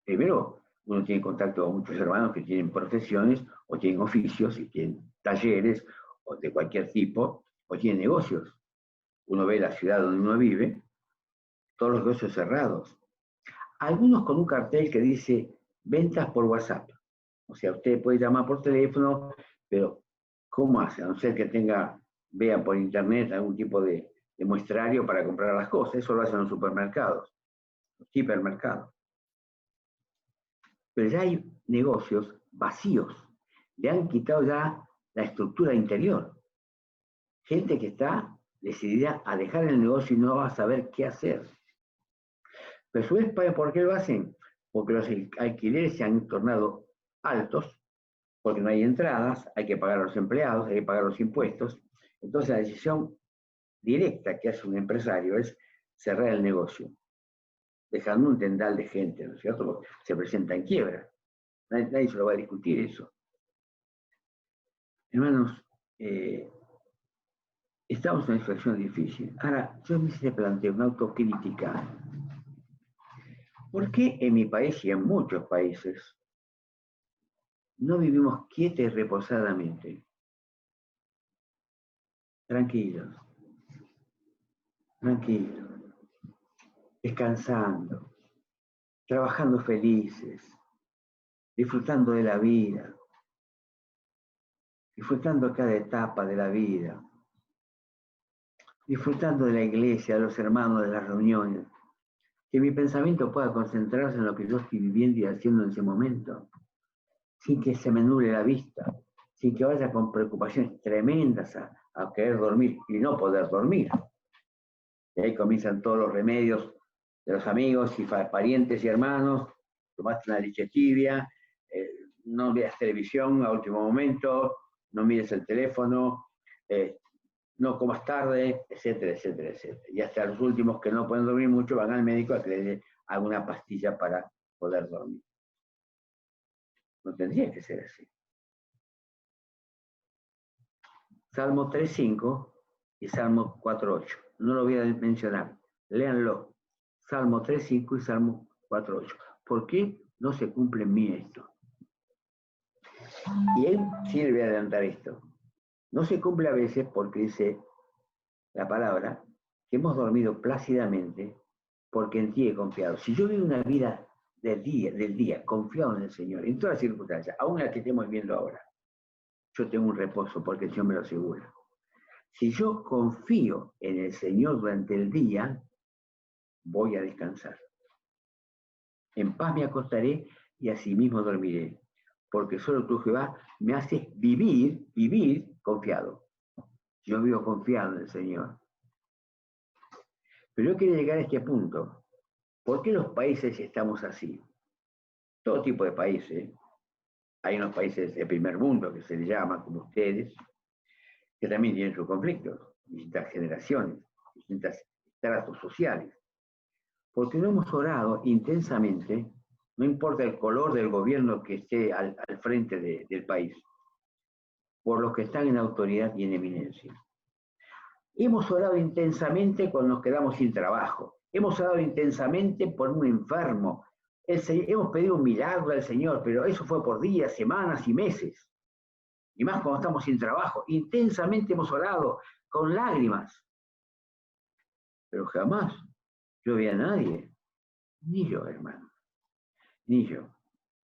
Primero, uno tiene contacto con muchos hermanos que tienen profesiones, o tienen oficios, y tienen talleres, o de cualquier tipo, o tienen negocios. Uno ve la ciudad donde uno vive, todos los negocios cerrados. Algunos con un cartel que dice ventas por WhatsApp. O sea, usted puede llamar por teléfono, pero ¿cómo hace? A no ser que vea por internet algún tipo de muestrario para comprar las cosas. Eso lo hacen los supermercados, los hipermercados. Pero ya hay negocios vacíos. Le han quitado ya la estructura interior. Gente que está decidida a dejar el negocio y no va a saber qué hacer. Pero a su vez, ¿por qué lo hacen? Porque los alquileres se han tornado altos, porque no hay entradas, hay que pagar a los empleados, hay que pagar los impuestos. Entonces la decisión directa que hace un empresario es cerrar el negocio, dejando un tendal de gente, ¿no es cierto? Se presenta en quiebra. Nadie se lo va a discutir eso. Hermanos, estamos en una situación difícil. Ahora, yo me planteo una autocrítica. ¿Por qué en mi país y en muchos países no vivimos quietos y reposadamente? Tranquilos, tranquilos, descansando, trabajando felices, disfrutando de la vida, disfrutando cada etapa de la vida, disfrutando de la iglesia, de los hermanos, de las reuniones, que mi pensamiento pueda concentrarse en lo que yo estoy viviendo y haciendo en ese momento, sin que se me nuble la vista, sin que vaya con preocupaciones tremendas a querer dormir y no poder dormir. Y ahí comienzan todos los remedios de los amigos y parientes y hermanos. Tomaste una leche tibia, no veas televisión a último momento, no mires el teléfono, no comas tarde, etcétera, etcétera, etcétera. Y hasta los últimos que no pueden dormir mucho van al médico a que le dé alguna pastilla para poder dormir. No tendría que ser así. Salmo 3.5 y Salmo 4.8. No lo voy a mencionar. Léanlo. Salmo 3.5 y Salmo 4.8. ¿Por qué no se cumple en mí esto? Y él sí le voy a adelantar esto. No se cumple a veces porque dice la palabra que hemos dormido plácidamente porque en ti he confiado. Si yo vivo una vida del día, confiado en el Señor, en todas las circunstancias, aún las que estemos viviendo ahora, yo tengo un reposo porque el Señor me lo asegura. Si yo confío en el Señor durante el día, voy a descansar. En paz me acostaré y asimismo dormiré, porque solo tú, Jehová, me haces vivir confiado. Yo vivo confiado en el Señor. Pero yo quiero llegar a este punto. ¿Por qué los países estamos así? Todo tipo de países. Hay unos países de primer mundo que se les llama, como ustedes, que también tienen sus conflictos, distintas generaciones, distintos estratos sociales. porque no hemos orado intensamente, no importa el color del gobierno que esté al frente del país, por los que están en autoridad y en eminencia. Hemos orado intensamente cuando nos quedamos sin trabajo. Hemos orado intensamente por un enfermo. Hemos pedido un milagro al Señor, pero eso fue por días, semanas y meses. Y más cuando estamos sin trabajo. Intensamente hemos orado, con lágrimas. Pero jamás yo vi a nadie, ni yo, hermano, ni yo.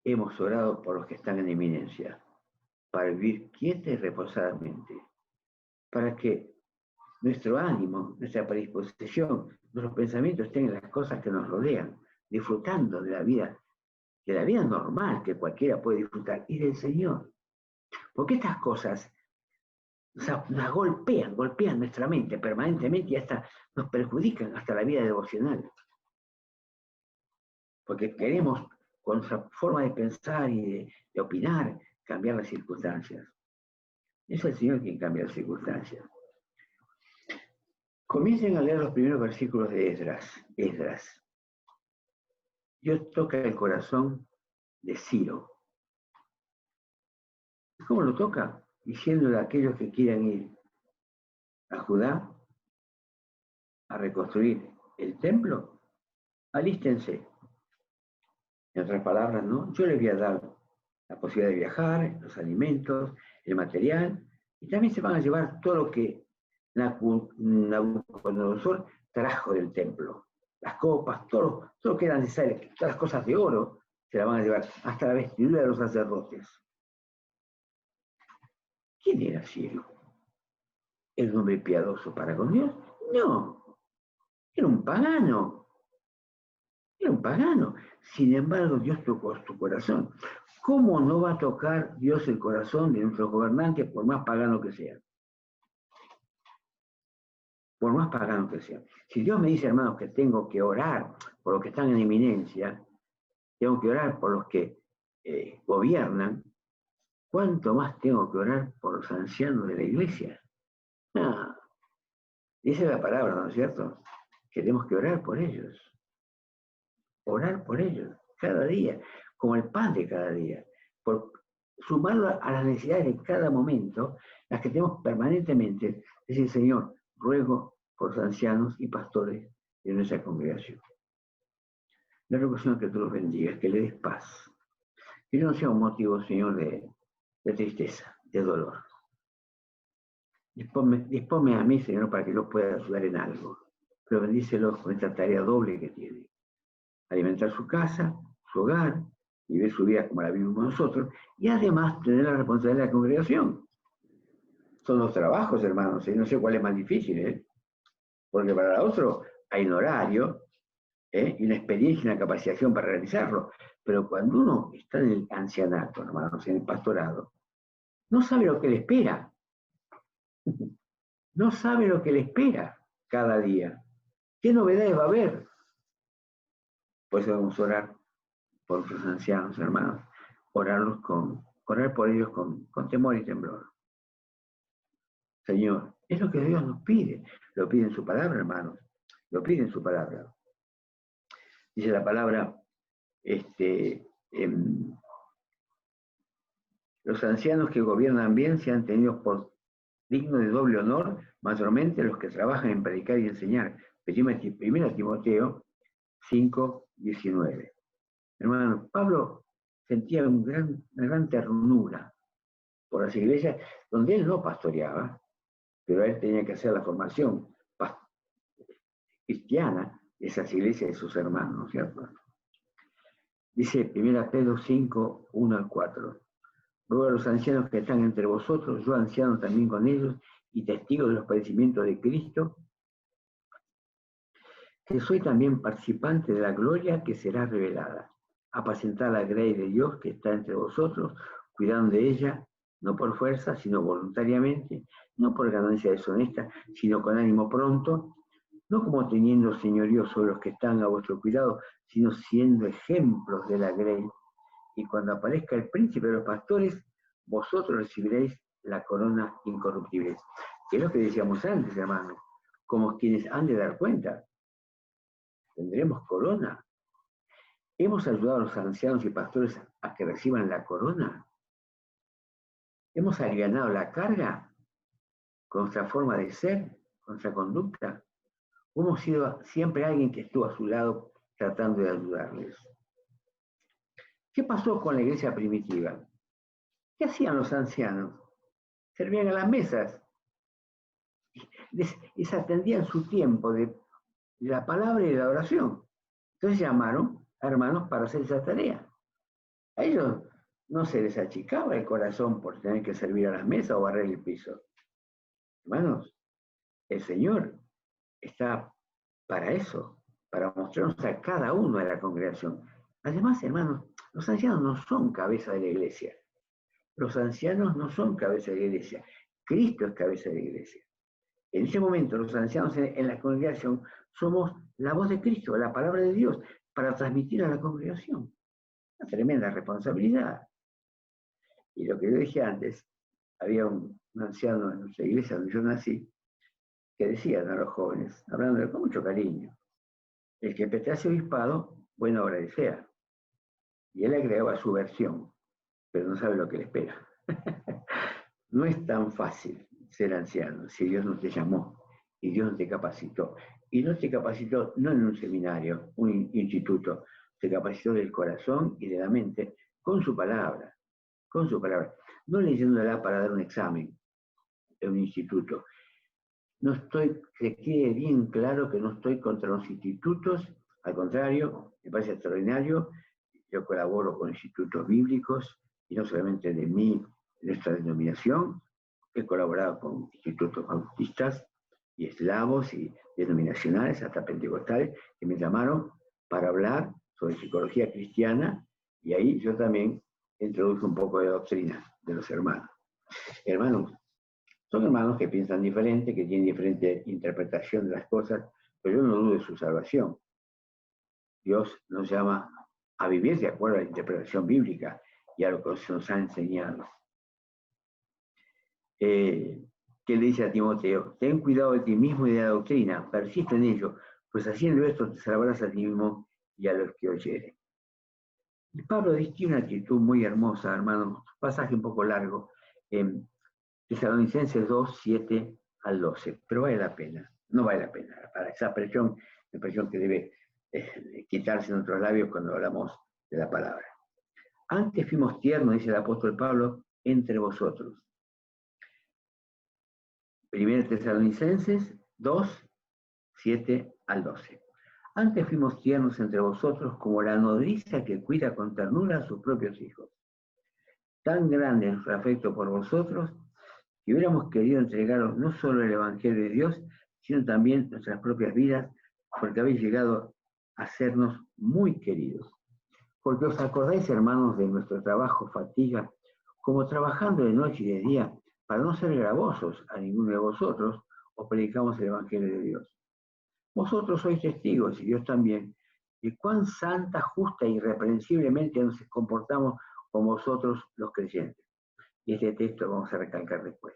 Hemos orado por los que están en eminencia, para vivir quieta y reposadamente, para que nuestro ánimo, nuestra predisposición, nuestros pensamientos estén en las cosas que nos rodean, disfrutando de la vida normal que cualquiera puede disfrutar, y del Señor. Porque estas cosas nos golpean nuestra mente permanentemente y hasta nos perjudican hasta la vida devocional. Porque queremos, con nuestra forma de pensar y de opinar, cambiar las circunstancias. Es el Señor quien cambia las circunstancias. Comiencen a leer los primeros versículos de Esdras. Dios toca el corazón de Ciro. ¿Cómo lo toca? Diciéndole a aquellos que quieran ir a Judá a reconstruir el templo, alístense. En otras palabras, ¿no? Yo les voy a dar la posibilidad de viajar, los alimentos, el material, y también se van a llevar todo lo que Nabucodonosor trajo del templo. Las copas, todo lo que era necesario, todas las cosas de oro, se las van a llevar, hasta la vestidura de los sacerdotes. ¿Quién era Ciro? ¿El hombre piadoso para con Dios? No, era un pagano. Era un pagano. Sin embargo, Dios tocó su corazón. ¿Cómo no va a tocar Dios el corazón de nuestros gobernantes por más pagano que sea? Por más pagano que sea. Si Dios me dice, hermanos, que tengo que orar por los que están en eminencia, tengo que orar por los que gobiernan, ¿cuánto más tengo que orar por los ancianos de la iglesia? Ah, esa es la palabra, ¿no es cierto? Que tenemos que orar por ellos. Orar por ellos, cada día, como el pan de cada día. Por sumarlo a las necesidades de cada momento, las que tenemos permanentemente. Decir, Señor, ruego por los ancianos y pastores de nuestra congregación. Le ruego, Señor, que tú los bendigas, que le des paz. Que no sea un motivo, Señor, de tristeza, de dolor. Disponme a mí, Señor, para que yo pueda ayudar en algo. Pero bendícelos con esta tarea doble que tiene. Alimentar su casa, su hogar, vivir su vida como la vivimos nosotros, y además tener la responsabilidad de la congregación. Son los trabajos, hermanos, y no sé cuál es más difícil, porque para el otro hay un horario, y una experiencia y una capacitación para realizarlo, pero cuando uno está en el ancianato, hermanos, en el pastorado, no sabe lo que le espera. No sabe lo que le espera cada día. ¿Qué novedades va a haber? Por eso vamos a orar por nuestros ancianos, hermanos. Orar por ellos con temor y temblor. Señor, es lo que Dios nos pide. Lo pide en su palabra, hermanos. Lo pide en su palabra. Dice la palabra, los ancianos que gobiernan bien sean tenidos por dignos de doble honor, mayormente los que trabajan en predicar y enseñar. 1 Timoteo 5:19. Hermano, Pablo sentía una gran ternura por las iglesias donde él no pastoreaba, pero él tenía que hacer la formación cristiana de esas iglesias de sus hermanos, ¿no es cierto? Dice 1 Pedro 5:1-4. Ruego a los ancianos que están entre vosotros, yo anciano también con ellos, y testigo de los padecimientos de Cristo, que soy también participante de la gloria que será revelada. Apacentar la grey de Dios que está entre vosotros, cuidando de ella, no por fuerza, sino voluntariamente, no por ganancia deshonesta, sino con ánimo pronto, no como teniendo señorío sobre los que están a vuestro cuidado, sino siendo ejemplos de la grey. Y cuando aparezca el príncipe de los pastores, vosotros recibiréis la corona incorruptible. Que es lo que decíamos antes, hermano, como quienes han de dar cuenta. ¿Tendremos corona? ¿Hemos ayudado a los ancianos y pastores a que reciban la corona? ¿Hemos alivianado la carga con nuestra forma de ser, con nuestra conducta? ¿O hemos sido siempre alguien que estuvo a su lado tratando de ayudarles? ¿Qué pasó con la iglesia primitiva? ¿Qué hacían los ancianos? Servían a las mesas, les atendían su tiempo de la palabra y de la oración. Entonces llamaron a hermanos para hacer esa tarea. A ellos no se les achicaba el corazón por tener que servir a las mesas o barrer el piso. Hermanos, el Señor está para eso, para mostrarnos a cada uno de la congregación. Además, hermanos, los ancianos no son cabeza de la iglesia. Los ancianos no son cabeza de la iglesia. Cristo es cabeza de la iglesia. En ese momento, los ancianos en la congregación somos la voz de Cristo, la palabra de Dios, para transmitir a la congregación. Una tremenda responsabilidad. Y lo que yo dije antes, había un anciano en nuestra iglesia donde yo nací, que decían a los jóvenes, hablando con mucho cariño, el que pertenece obispado, buena obra desea. Y él agregaba su versión, pero no sabe lo que le espera. No es tan fácil ser anciano si Dios no te llamó y Dios no te capacitó. Y no te capacitó no en un seminario, un instituto, te capacitó del corazón y de la mente con su palabra, con su palabra. No leyéndola para dar un examen en un instituto. No estoy, que quede bien claro que no estoy contra los institutos, al contrario, me parece extraordinario. Yo colaboro con institutos bíblicos y no solamente de nuestra denominación, he colaborado con institutos bautistas y eslavos y denominacionales, hasta pentecostales, que me llamaron para hablar sobre psicología cristiana, y ahí yo también introduje un poco de doctrina de los hermanos. Hermanos, son hermanos que piensan diferente, que tienen diferente interpretación de las cosas, pero yo no dudo de su salvación. Dios nos llama a vivir de acuerdo a la interpretación bíblica y a lo que se nos ha enseñado. Que le dice a Timoteo, ten cuidado de ti mismo y de la doctrina, persiste en ello, pues haciendo esto te salvarás a ti mismo y a los que oyeren. Y Pablo tiene una actitud muy hermosa, hermano, pasaje un poco largo, en Tesalonicenses 2, 7 al 12, pero vale la pena, no vale la pena, para esa presión que debe quitarse en nuestros labios cuando hablamos de la palabra. Antes fuimos tiernos, dice el apóstol Pablo, entre vosotros. 1 Tesalonicenses 2, 7 al 12. Antes fuimos tiernos entre vosotros como la nodriza que cuida con ternura a sus propios hijos. Tan grande es nuestro afecto por vosotros que hubiéramos querido entregaros no solo el Evangelio de Dios, sino también nuestras propias vidas, porque habéis llegado a sernos muy queridos. Porque os acordáis, hermanos, de nuestro trabajo, fatiga, como trabajando de noche y de día, para no ser gravosos a ninguno de vosotros, os predicamos el Evangelio de Dios. Vosotros sois testigos, y Dios también, de cuán santa, justa e irreprensiblemente nos comportamos con vosotros los creyentes. Y este texto vamos a recalcar después.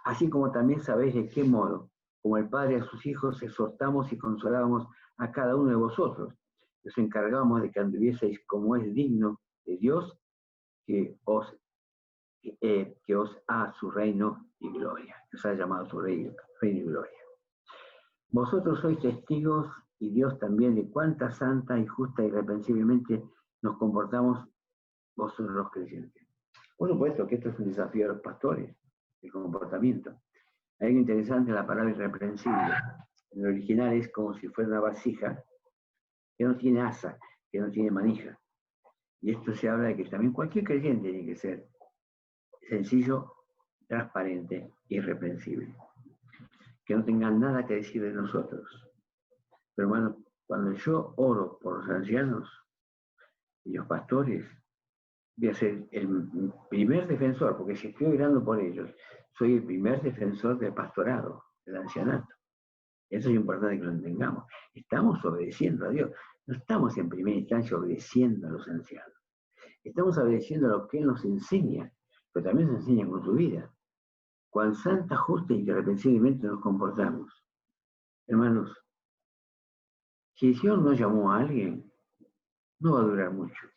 Así como también sabéis de qué modo, como el Padre a sus hijos, exhortamos y consolábamos a cada uno de vosotros. Os encargamos de que anduvieseis como es digno de Dios, que os ha su reino y gloria, que os ha llamado su reino y gloria. Vosotros sois testigos, y Dios también, de cuánta santa y justa y irreprensiblemente nos comportamos vosotros los creyentes. Por supuesto que esto es un desafío a los pastores, el comportamiento. Hay algo interesante en la palabra irreprensible. En el original es como si fuera una vasija que no tiene asa, que no tiene manija. Y esto se habla de que también cualquier creyente tiene que ser sencillo, transparente, irreprensible. Que no tengan nada que decir de nosotros. Pero hermano, cuando yo oro por los ancianos y los pastores, voy a ser el primer defensor, porque si estoy orando por ellos, soy el primer defensor del pastorado, del ancianato. Eso es importante que lo entendamos. Estamos obedeciendo a Dios. No estamos en primera instancia obedeciendo a los ancianos. Estamos obedeciendo a lo que Él nos enseña, pero también nos enseña con su vida. Cuán santa, justa y irreprensiblemente nos comportamos. Hermanos, Si el Señor no llamó a alguien, no va a durar mucho.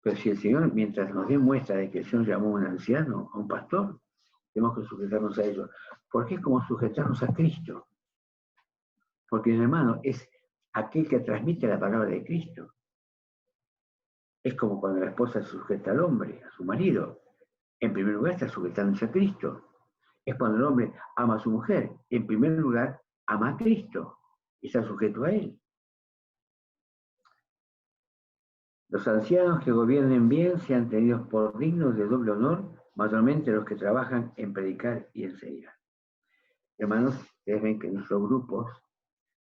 Pero si el Señor, mientras nos demuestra de que el Señor llamó a un anciano, a un pastor, tenemos que sujetarnos a ellos. Porque es como sujetarnos a Cristo. Porque el hermano es aquel que transmite la palabra de Cristo. Es como cuando la esposa se sujeta al hombre, a su marido. En primer lugar está sujetándose a Cristo. Es cuando el hombre ama a su mujer. En primer lugar, ama a Cristo y está sujeto a Él. Los ancianos que gobiernen bien sean tenidos por dignos de doble honor, mayormente los que trabajan en predicar y enseñar. Hermanos, ustedes ven que en nuestros grupos,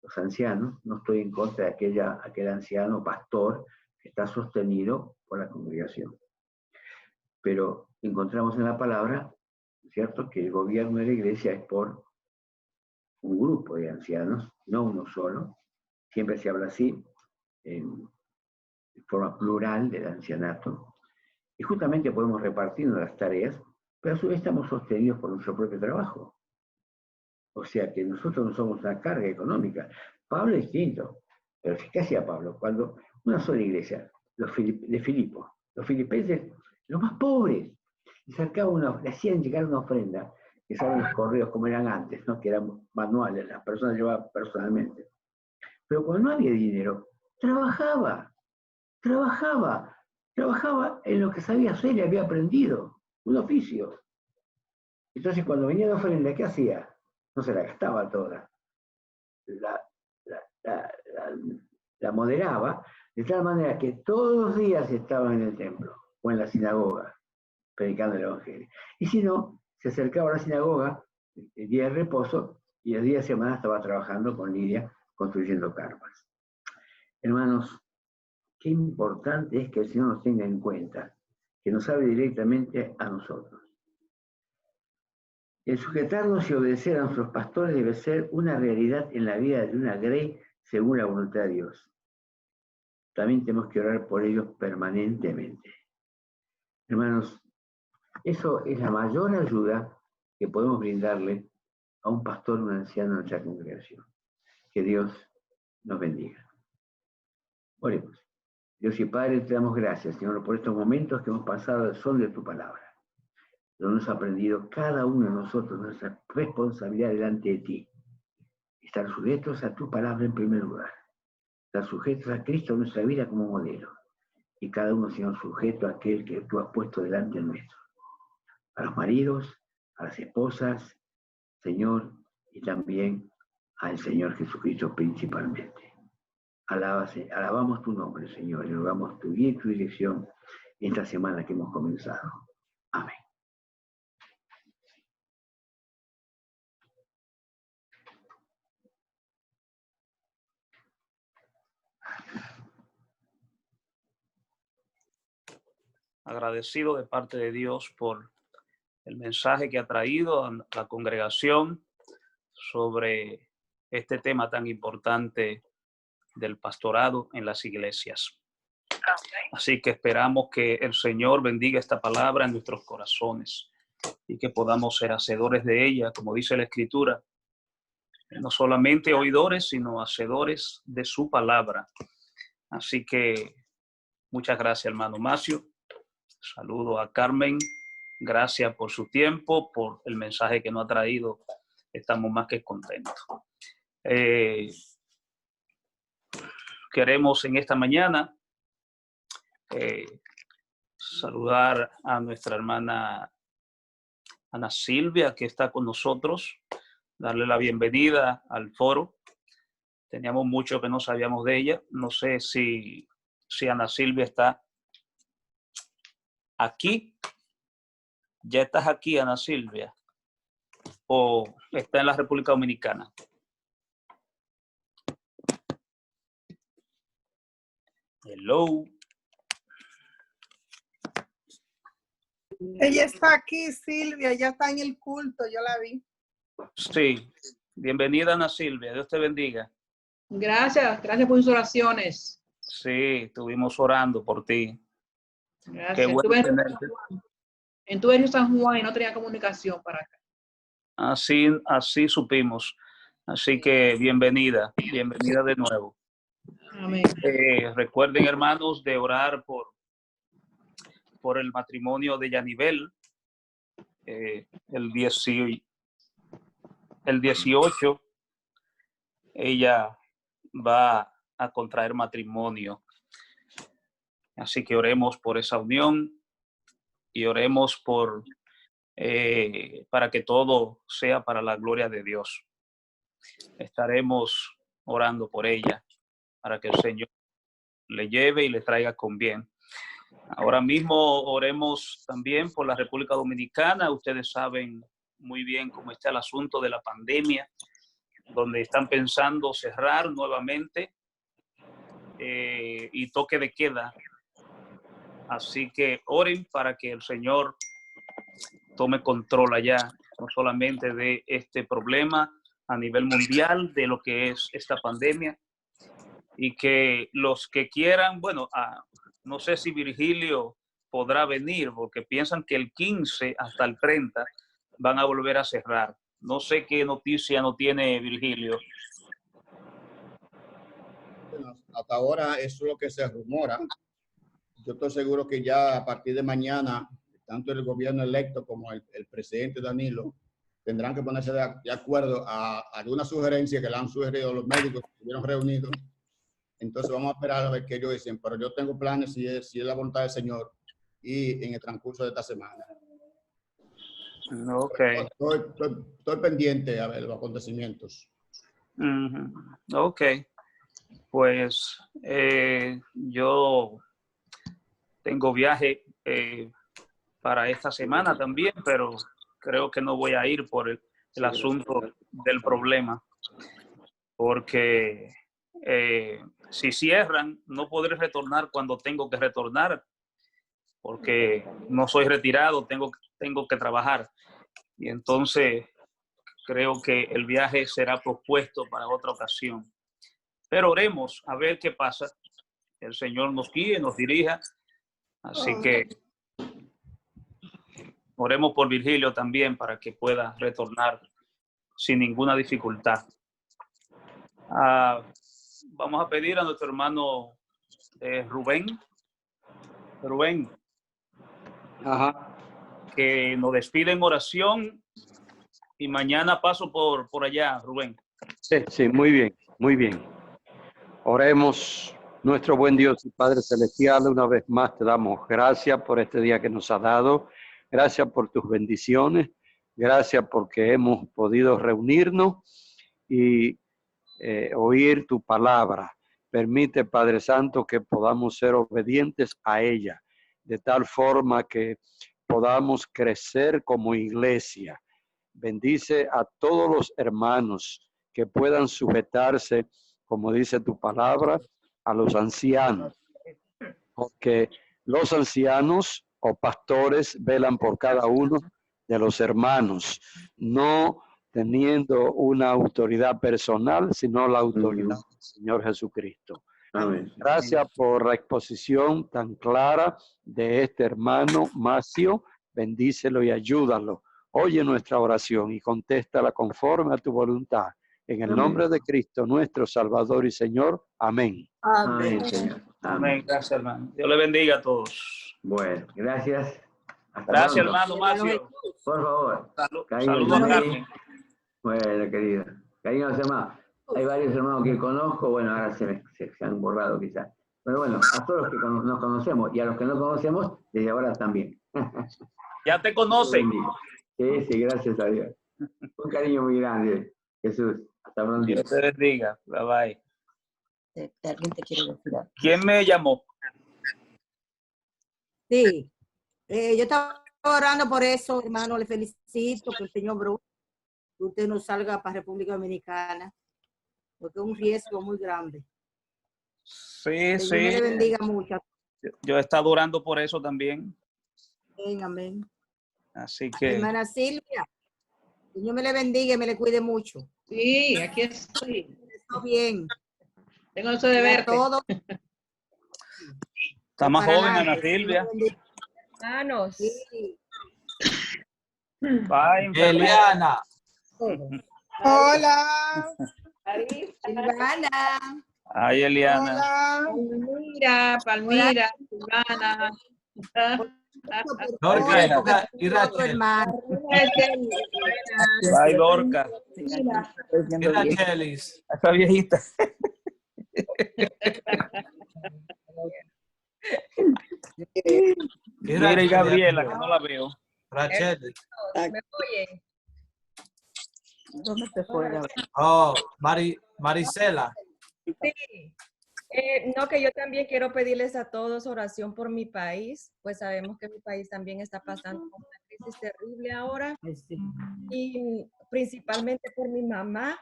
los ancianos, no estoy en contra de aquel anciano pastor que está sostenido por la congregación. Pero encontramos en la palabra, ¿cierto?, que el gobierno de la iglesia es por un grupo de ancianos, no uno solo. Siempre se habla así, en forma plural del ancianato. Y justamente podemos repartirnos las tareas, pero a su vez estamos sostenidos por nuestro propio trabajo. O sea que nosotros no somos una carga económica. Pablo es distinto. Pero ¿qué hacía Pablo? Cuando una sola iglesia, de Filipo, los filipenses, los más pobres, le hacían llegar una ofrenda, que saben los correos como eran antes, ¿no?, que eran manuales, las personas llevaban personalmente. Pero cuando no había dinero, trabajaba en lo que sabía hacer y había aprendido, un oficio. Entonces cuando venía la ofrenda, ¿qué hacía? No se la gastaba toda. La moderaba de tal manera que todos los días estaba en el templo o en la sinagoga predicando el evangelio. Y si no, se acercaba a la sinagoga el día de reposo y el día de semana estaba trabajando con Lidia construyendo carpas. Hermanos, qué importante es que el Señor nos tenga en cuenta, que nos hable directamente a nosotros. El sujetarnos y obedecer a nuestros pastores debe ser una realidad en la vida de una grey según la voluntad de Dios. También tenemos que orar por ellos permanentemente. Hermanos, eso es la mayor ayuda que podemos brindarle a un pastor, un anciano en nuestra congregación. Que Dios nos bendiga. Oremos. Dios y Padre, te damos gracias, Señor, por estos momentos que hemos pasado al sol de tu palabra. Lo hemos aprendido cada uno de nosotros, nuestra responsabilidad delante de ti. Estar sujetos a tu palabra en primer lugar. Estar sujetos a Cristo en nuestra vida como modelo. Y cada uno, Señor, sujeto a aquel que tú has puesto delante nuestro. A los maridos, a las esposas, Señor, y también al Señor Jesucristo principalmente. Alabamos tu nombre, Señor, y rogamos tu guía y tu dirección en esta semana que hemos comenzado. Amén. Agradecido de parte de Dios por el mensaje que ha traído a la congregación sobre este tema tan importante del pastorado en las iglesias. Así que esperamos que el Señor bendiga esta palabra en nuestros corazones y que podamos ser hacedores de ella, como dice la Escritura, no solamente oidores, sino hacedores de su palabra. Así que muchas gracias, hermano Macio. Saludo a Carmen. Gracias por su tiempo, por el mensaje que nos ha traído. Estamos más que contentos. Queremos en esta mañana saludar a nuestra hermana Ana Silvia, que está con nosotros, darle la bienvenida al foro. Teníamos mucho que no sabíamos de ella. No sé si Ana Silvia está aquí. ¿Ya estás aquí, Ana Silvia? ¿O está en la República Dominicana? Hello. Ella está aquí, Silvia, ella está en el culto, yo la vi. Sí, bienvenida, Ana Silvia, Dios te bendiga. Gracias por sus oraciones. Sí, estuvimos orando por ti. Gracias. Qué bueno Estuve en San Juan y no tenía comunicación para acá. Así supimos. Así que bienvenida de nuevo. Amén. Recuerden, hermanos, de orar por el matrimonio de Yanivel. El 18 ella va a contraer matrimonio. Así que oremos por esa unión y oremos para que todo sea para la gloria de Dios. Estaremos orando por ella para que el Señor le lleve y le traiga con bien. Ahora mismo oremos también por la República Dominicana. Ustedes saben muy bien cómo está el asunto de la pandemia, donde están pensando cerrar nuevamente y toque de queda. Así que oren para que el Señor tome control allá, no solamente de este problema a nivel mundial, de lo que es esta pandemia, y que los que quieran, bueno, no sé si Virgilio podrá venir, porque piensan que el 15 hasta el 30 van a volver a cerrar. No sé qué noticia no tiene Virgilio. Bueno, hasta ahora eso es lo que se rumora. Yo estoy seguro que ya a partir de mañana, tanto el gobierno electo como el presidente Danilo tendrán que ponerse de acuerdo a alguna sugerencia que le han sugerido los médicos que estuvieron reunidos. Entonces vamos a esperar a ver qué ellos dicen, pero yo tengo planes si es la voluntad del Señor y en el transcurso de esta semana. Ok. Estoy pendiente a ver los acontecimientos. Ok. Pues yo tengo viaje para esta semana también, pero creo que no voy a ir por el asunto del problema, porque si cierran, no podré retornar cuando tengo que retornar, porque no soy retirado, tengo que trabajar. Y entonces creo que el viaje será pospuesto para otra ocasión. Pero oremos a ver qué pasa. El Señor nos guíe, nos dirija. Así que oremos por Virgilio también para que pueda retornar sin ninguna dificultad. Vamos a pedir a nuestro hermano Rubén. Ajá. Que nos despide en oración y mañana paso por allá, Rubén. Sí, muy bien, muy bien. Oremos. Nuestro buen Dios y Padre Celestial, una vez más te damos gracias por este día que nos ha dado. Gracias por tus bendiciones. Gracias porque hemos podido reunirnos y oír tu palabra. Permite, Padre Santo, que podamos ser obedientes a ella, de tal forma que podamos crecer como iglesia. Bendice a todos los hermanos que puedan sujetarse, como dice tu palabra, a los ancianos, porque los ancianos o pastores velan por cada uno de los hermanos, no teniendo una autoridad personal, sino la autoridad del Señor Jesucristo. Amén. Gracias por la exposición tan clara de este hermano Macio. Bendícelo y ayúdalo. Oye nuestra oración y contéstala conforme a tu voluntad. En el nombre de Cristo, nuestro Salvador y Señor. Amén. Amén, Señor. Amén. Gracias, hermano. Dios le bendiga a todos. Bueno, gracias. Hasta Gracias, pronto. hermano Macio. Por favor. Saludos a Carmen. Bueno, querido. Cariños, hermanos. Hay varios hermanos que conozco. Bueno, ahora se han borrado quizás. Pero bueno, a todos los que nos conocemos y a los que no conocemos, desde ahora también. Ya te conocen. Sí, gracias a Dios. Un cariño muy grande, Jesús. Hasta pronto. Dios te bendiga. Bye bye. Alguien te quiere decir algo. ¿Quién me llamó? Sí, yo estaba orando por eso, hermano. Le felicito que el señor Bruce, que usted no salga para República Dominicana, porque es un riesgo muy grande. Sí, sí. Dios le bendiga mucho. Yo he estado orando por eso también. Amén, amén. Así que. Hermana Silvia, Dios me le bendiga y me le cuide mucho. Sí, aquí estoy. Está bien. Tengo eso de verte. Todo. Está más joven, Ana Silvia. Hermanos. Sí. Bye, Eliana. Hola. Silvana. Ay, Eliana. Hola. Palmira, Palmira, Silvana. Dorca y otro Rachel. hermano. Ay, Dorca. Y Rachelis. Esa viejita. Y Mira, y Rachel, Gabriela, que no la veo. Rachel. ¿Me oyen? ¿Dónde te fue, Gabriel? Oh, Marisela. Sí. No, que yo también quiero pedirles a todos oración por mi país, pues sabemos que mi país también está pasando por una crisis terrible ahora, y principalmente por mi mamá,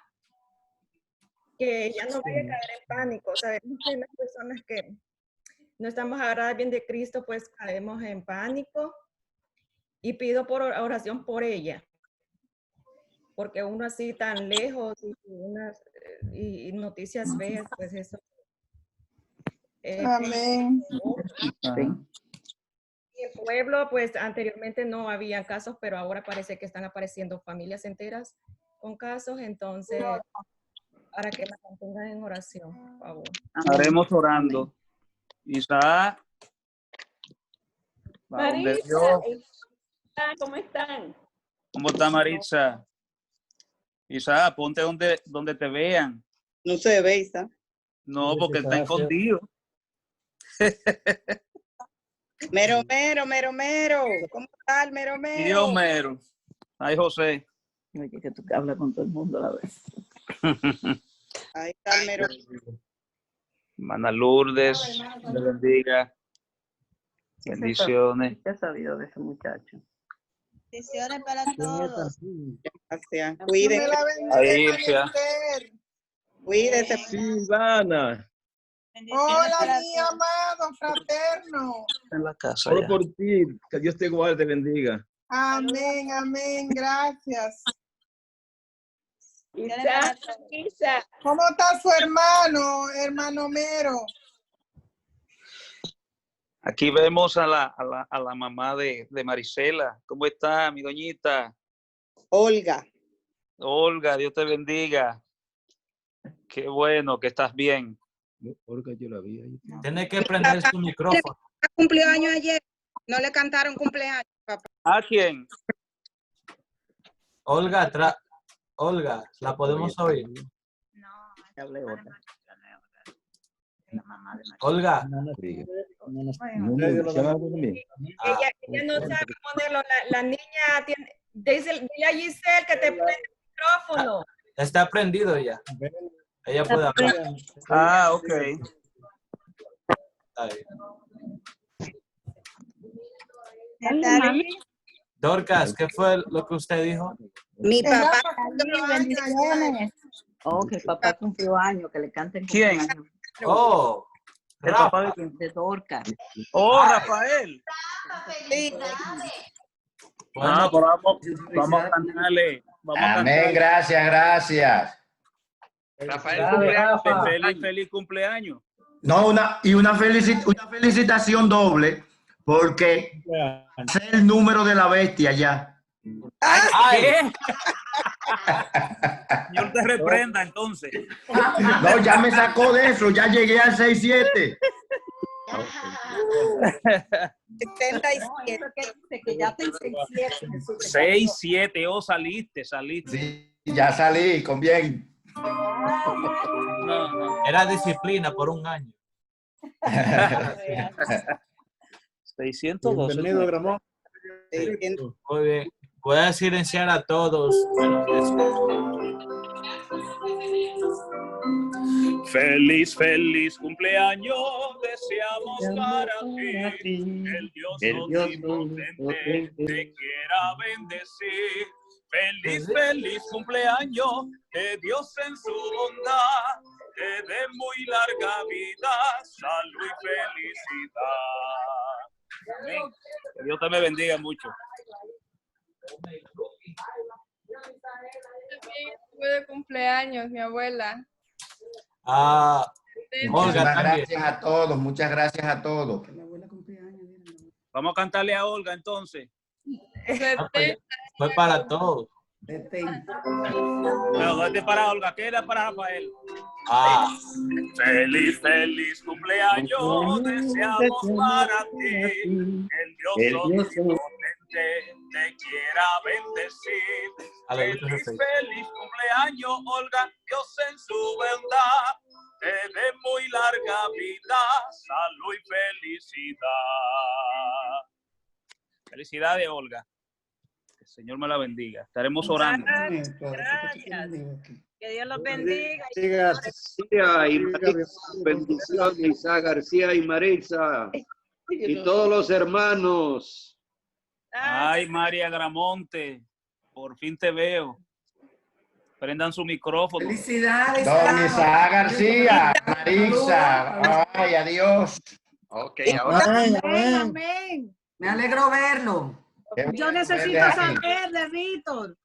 que ella no vaya a caer en pánico. Sabemos que las personas que no estamos agarradas bien de Cristo, pues caemos en pánico, y pido por oración por ella, porque uno así tan lejos y noticias feas, pues eso. Amén. Y el pueblo, pues anteriormente no había casos, pero ahora parece que están apareciendo familias enteras con casos, entonces para que la mantengan en oración, por favor. Estaremos orando. Isaac. Maritza, ¿cómo están? ¿Cómo está Maritza? Isaac, ponte donde te vean. No se ve, Isa. No, porque está escondido. Mero, mero. ¿Cómo está el mero, mero? Dios mero. Ay, José. Oye, que tú hablas con todo el mundo a la vez. Ahí está el mero. Hermana Lourdes, te bendiga. Bendiciones. ¿Qué has sabido de ese muchacho? Bendiciones para todos. Gracias. Me Cuídense. la bendiga, Ahí, María ya. Esther. Cuídense. Silvana, Hola, mi amado fraterno. En la casa. oro Ya. por ti, que Dios te guarde, te bendiga. Amén, amén. Gracias. Isa, ¿Cómo está su hermano Mero? Aquí vemos a la mamá de Marisela. ¿Cómo está, mi doñita? Olga. Olga, Dios te bendiga. Qué bueno que estás bien. Olga, yo la vi ahí. Tiene que prender su micrófono. Cumplió años ayer. No le cantaron cumpleaños, papá. ¿A quién? Olga, ¿la podemos oír? Olga. Ella no sabe ponerlo, la niña tiene, dile a Giselle que te prende el micrófono. Está prendido ya. Ella puede hablar. Ah, ok. Dorcas, ¿qué fue lo que usted dijo? Mi papá. Oh, que el papá cumplió años, que le canten. ¿Quién? Oh, El papá de Rafa. quién? De Dorca. Oh, Rafael. Ah, pues vamos a cantarle. Amén, gracias. Rafael, feliz cumpleaños. No, una felicitación doble, porque es el número de la bestia ya. ¿Qué? Señor te reprenda entonces. No, ya me sacó de eso, ya llegué al 6-7. 77. Que ya te 6-7, oh, saliste. Sí, ya salí, con bien. No. Era disciplina por un año. 612. Bienvenido, Gramón. Muy bien. Voy a silenciar a todos. Feliz cumpleaños deseamos para ti. El Dios omnipotente te quiera bendecir. Feliz cumpleaños, que Dios en su bondad te dé muy larga vida, salud y felicidad. Amén. Que Dios te me bendiga mucho. Fue de cumpleaños, mi abuela. Ah, Olga también. Muchas gracias a todos. Vamos a cantarle a Olga entonces. Fue para todos. Pero ¿dónde para Olga? ¿Qué era para Rafael? Feliz, feliz cumpleaños deseamos para ti. El Dios omnipotente te quiera bendecir. Feliz, feliz cumpleaños, Olga. Dios en su verdad te dé muy larga vida, salud y felicidad. Felicidades, Olga. Que el Señor me la bendiga. Estaremos orando. Gracias. Que Dios los bendiga. García y Marisa, bendiciones, Isa García y Marisa. Y todos los hermanos. Ay, María Gramonte, por fin te veo. Prendan su micrófono. Felicidades. Don Isa García, Marisa. Ay, adiós. Ok, ahora. Amén, amén. Me alegro verlo. Yo necesito saber de Víctor.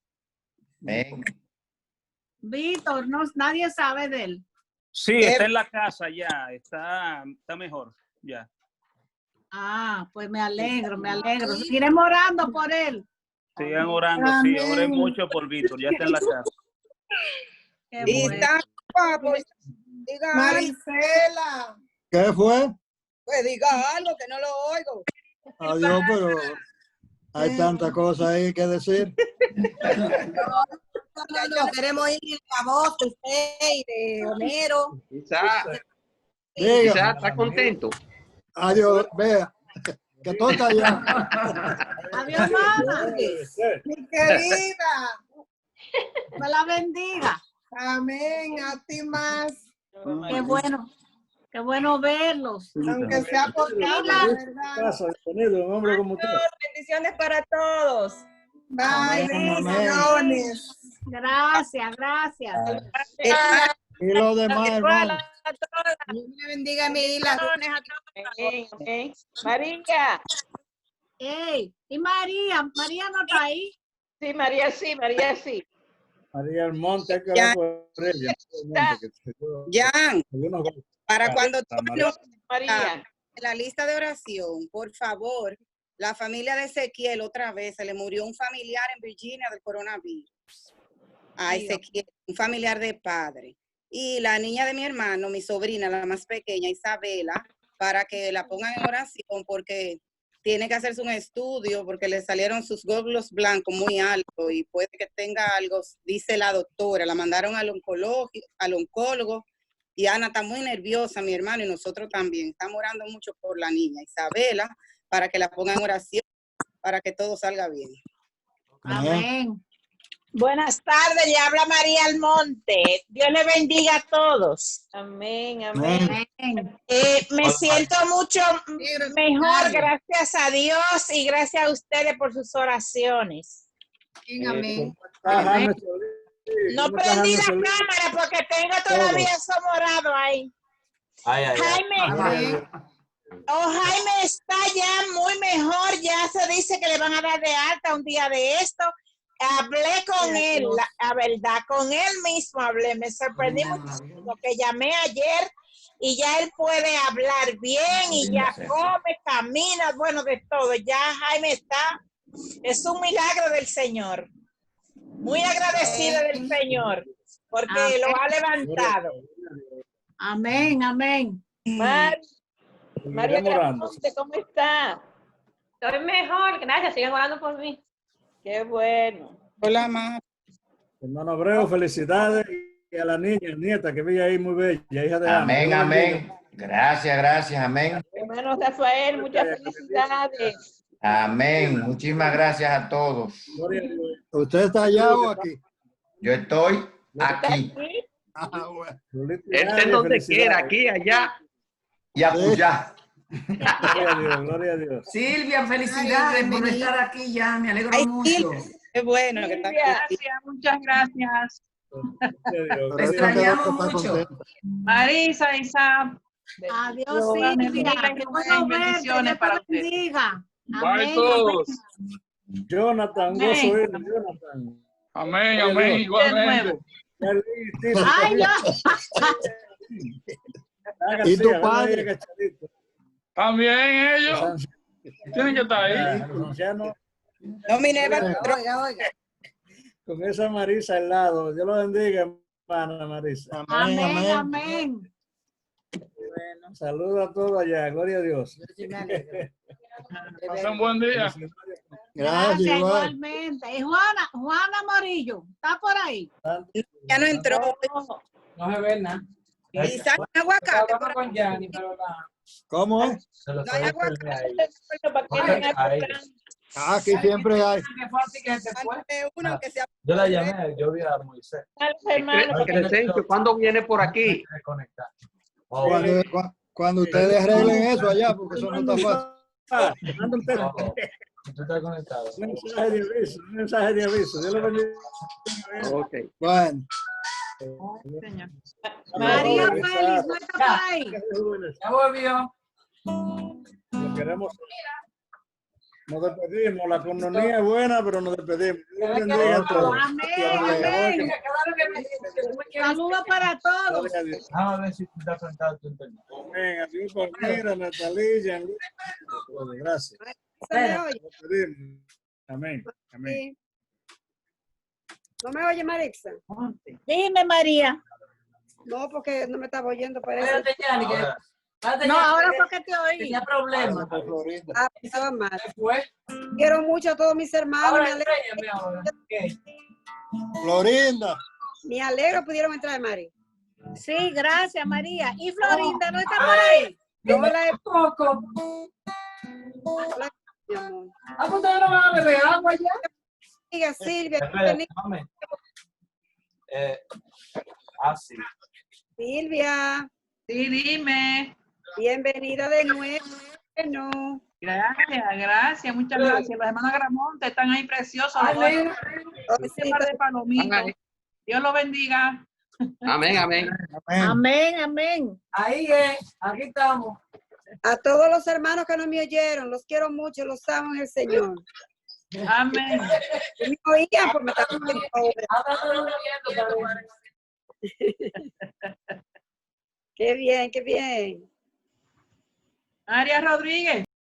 Víctor, no, nadie sabe de él. Sí, está en la casa ya, está mejor, ya. Ah, pues me alegro, me alegro. Seguiremos orando por él. Sigan orando, sí, oren mucho por Víctor, ya está en la casa. Qué Y bueno. está guapo. Diga Marisela. ¿Qué fue? pues diga algo que no lo oigo. Adiós, pero hay tantas cosas ahí que decir. No, queremos ir a la voz de usted y de Homero. Quizás está contento. Adiós, vea, que todo está allá. Adiós, mamá. Mi querida. Me la bendiga. Amén. A ti más. Qué bueno verlos. Aunque sea por cámara, ¿verdad? Un hombre como usted. Bendiciones para todos. Bye. Amén. Bendiciones. Gracias, gracias. Y los demás, hermano. Dios me bendiga a mi isla. María. Ey, ¿y María? ¿María no está ahí? Sí, María sí, María sí. María Almonte, hay que Ya. hablar por ella. Jan, para cuando María. la lista de oración, por favor, la familia de Ezequiel otra vez, se le murió un familiar en Virginia del coronavirus. A Ezequiel, un familiar de padre. Y la niña de mi hermano, mi sobrina, la más pequeña, Isabela, para que la pongan en oración porque tiene que hacerse un estudio porque le salieron sus glóbulos blancos muy altos y puede que tenga algo, dice la doctora. La mandaron al oncólogo y Ana está muy nerviosa, mi hermano, y nosotros también. Estamos orando mucho por la niña Isabela para que la pongan en oración para que todo salga bien. Amén. Buenas tardes, le habla María Almonte. Dios le bendiga a todos. Amén, amén. Me siento mucho mejor, gracias a Dios y gracias a ustedes por sus oraciones. Amén. No prendí la cámara porque tengo todavía eso morado ahí. Jaime, Jaime está ya muy mejor, ya se dice que le van a dar de alta un día de esto. Hablé con él, la verdad, con él mismo hablé, me sorprendí muchísimo que llamé ayer y ya él puede hablar bien y ya come, camina, bueno, de todo. Ya Jaime está, es un milagro del Señor. Muy agradecido del Señor porque lo ha levantado. Amén, amén. María Gramonte, ¿cómo está? Estoy mejor, gracias, sigan orando por mí. Qué bueno. Hola, mamá. Hermano Abreu, felicidades. Y a la nieta que vi ahí muy bella, hija de Ana. Amén, amén. Gracias, gracias, amén. Hermano Rafael, muchas felicidades. Amén. Muchísimas gracias a todos. ¿Usted está allá o aquí? Yo estoy aquí. Él está en donde quiera, aquí, allá. Y apoyar. Gloria a Dios, gloria a Dios. Silvia, felicidades por estar aquí ya, me alegro mucho. Qué bueno que está aquí. Gracias, muchas gracias. Te extrañamos mucho. Marisa, Isa. Adiós, Silvia. Qué bueno verte. Bendiciones para ustedes. Bendiga. Bye todos. Jonathan, gozo ir, Jonathan. Amén, amén, igualmente. Ay, no. ¿Y tu padre? También ellos. Tienen que estar ahí. No, Minerva. Oiga. Con esa Marisa al lado. Dios lo bendiga, hermana Marisa. Amén, amén. Bueno, saludos a todos allá, gloria a Dios. Pasen buen día. Gracias, igualmente. Y Juana Morillo, ¿está por ahí? Ya no entró. No se ve nada. Y sale un aguacate. Hablando con Yanni, pero nada. ¿Cómo es? Se lo No hay sabe aguacate. a ellos. Aquí siempre hay. Uno que se Yo la llamé, yo vi a Moisés. Crescencio, ¿cuándo viene por aquí? Cuando ustedes arreglen eso allá, porque eso no está fácil. Manda un texto. Tú estás conectado. Un mensaje de aviso. Dios lo bendiga. Ok. Bueno. María Félix, ¿no está por ahí? Ya volvió. Lo queremos. Nos despedimos. La economía es buena, pero nos despedimos. Dios bendiga a todos. Amén, amén. Saludos para todos. Vamos a ver si tú estás conectado a tu internet. Amén. Adiós, Palmira, Natalí, Jean-Luis. Gracias. Amén. Amén. ¿No me oye, Marixa? Dime, María. No, porque no me estaba oyendo, parece. No, ahora fue que te oí. Tenía problemas. Ah, estaba mal. Quiero mucho a todos mis hermanos. Florinda. Me alegro pudieron entrar, Mari. Sí, gracias, María. ¿Y Florinda no está por ahí? No la he poco. Mi amor. Ah, pues ustedes no van a beber agua ya. Siga, Silvia. Sí. Silvia. Sí, dime. Bienvenida de nuevo. No. Gracias, muchas gracias. Los hermanos Gramonte están ahí preciosos. Amén. De palomito. Dios los bendiga. Amén, amén. Amén, amén. Ahí es, aquí estamos. A todos los hermanos que no me oyeron, los quiero mucho, los amo en el Señor. Amén. Me oían, pues me estaban oyendo ahora. Qué bien, qué bien. María Rodríguez.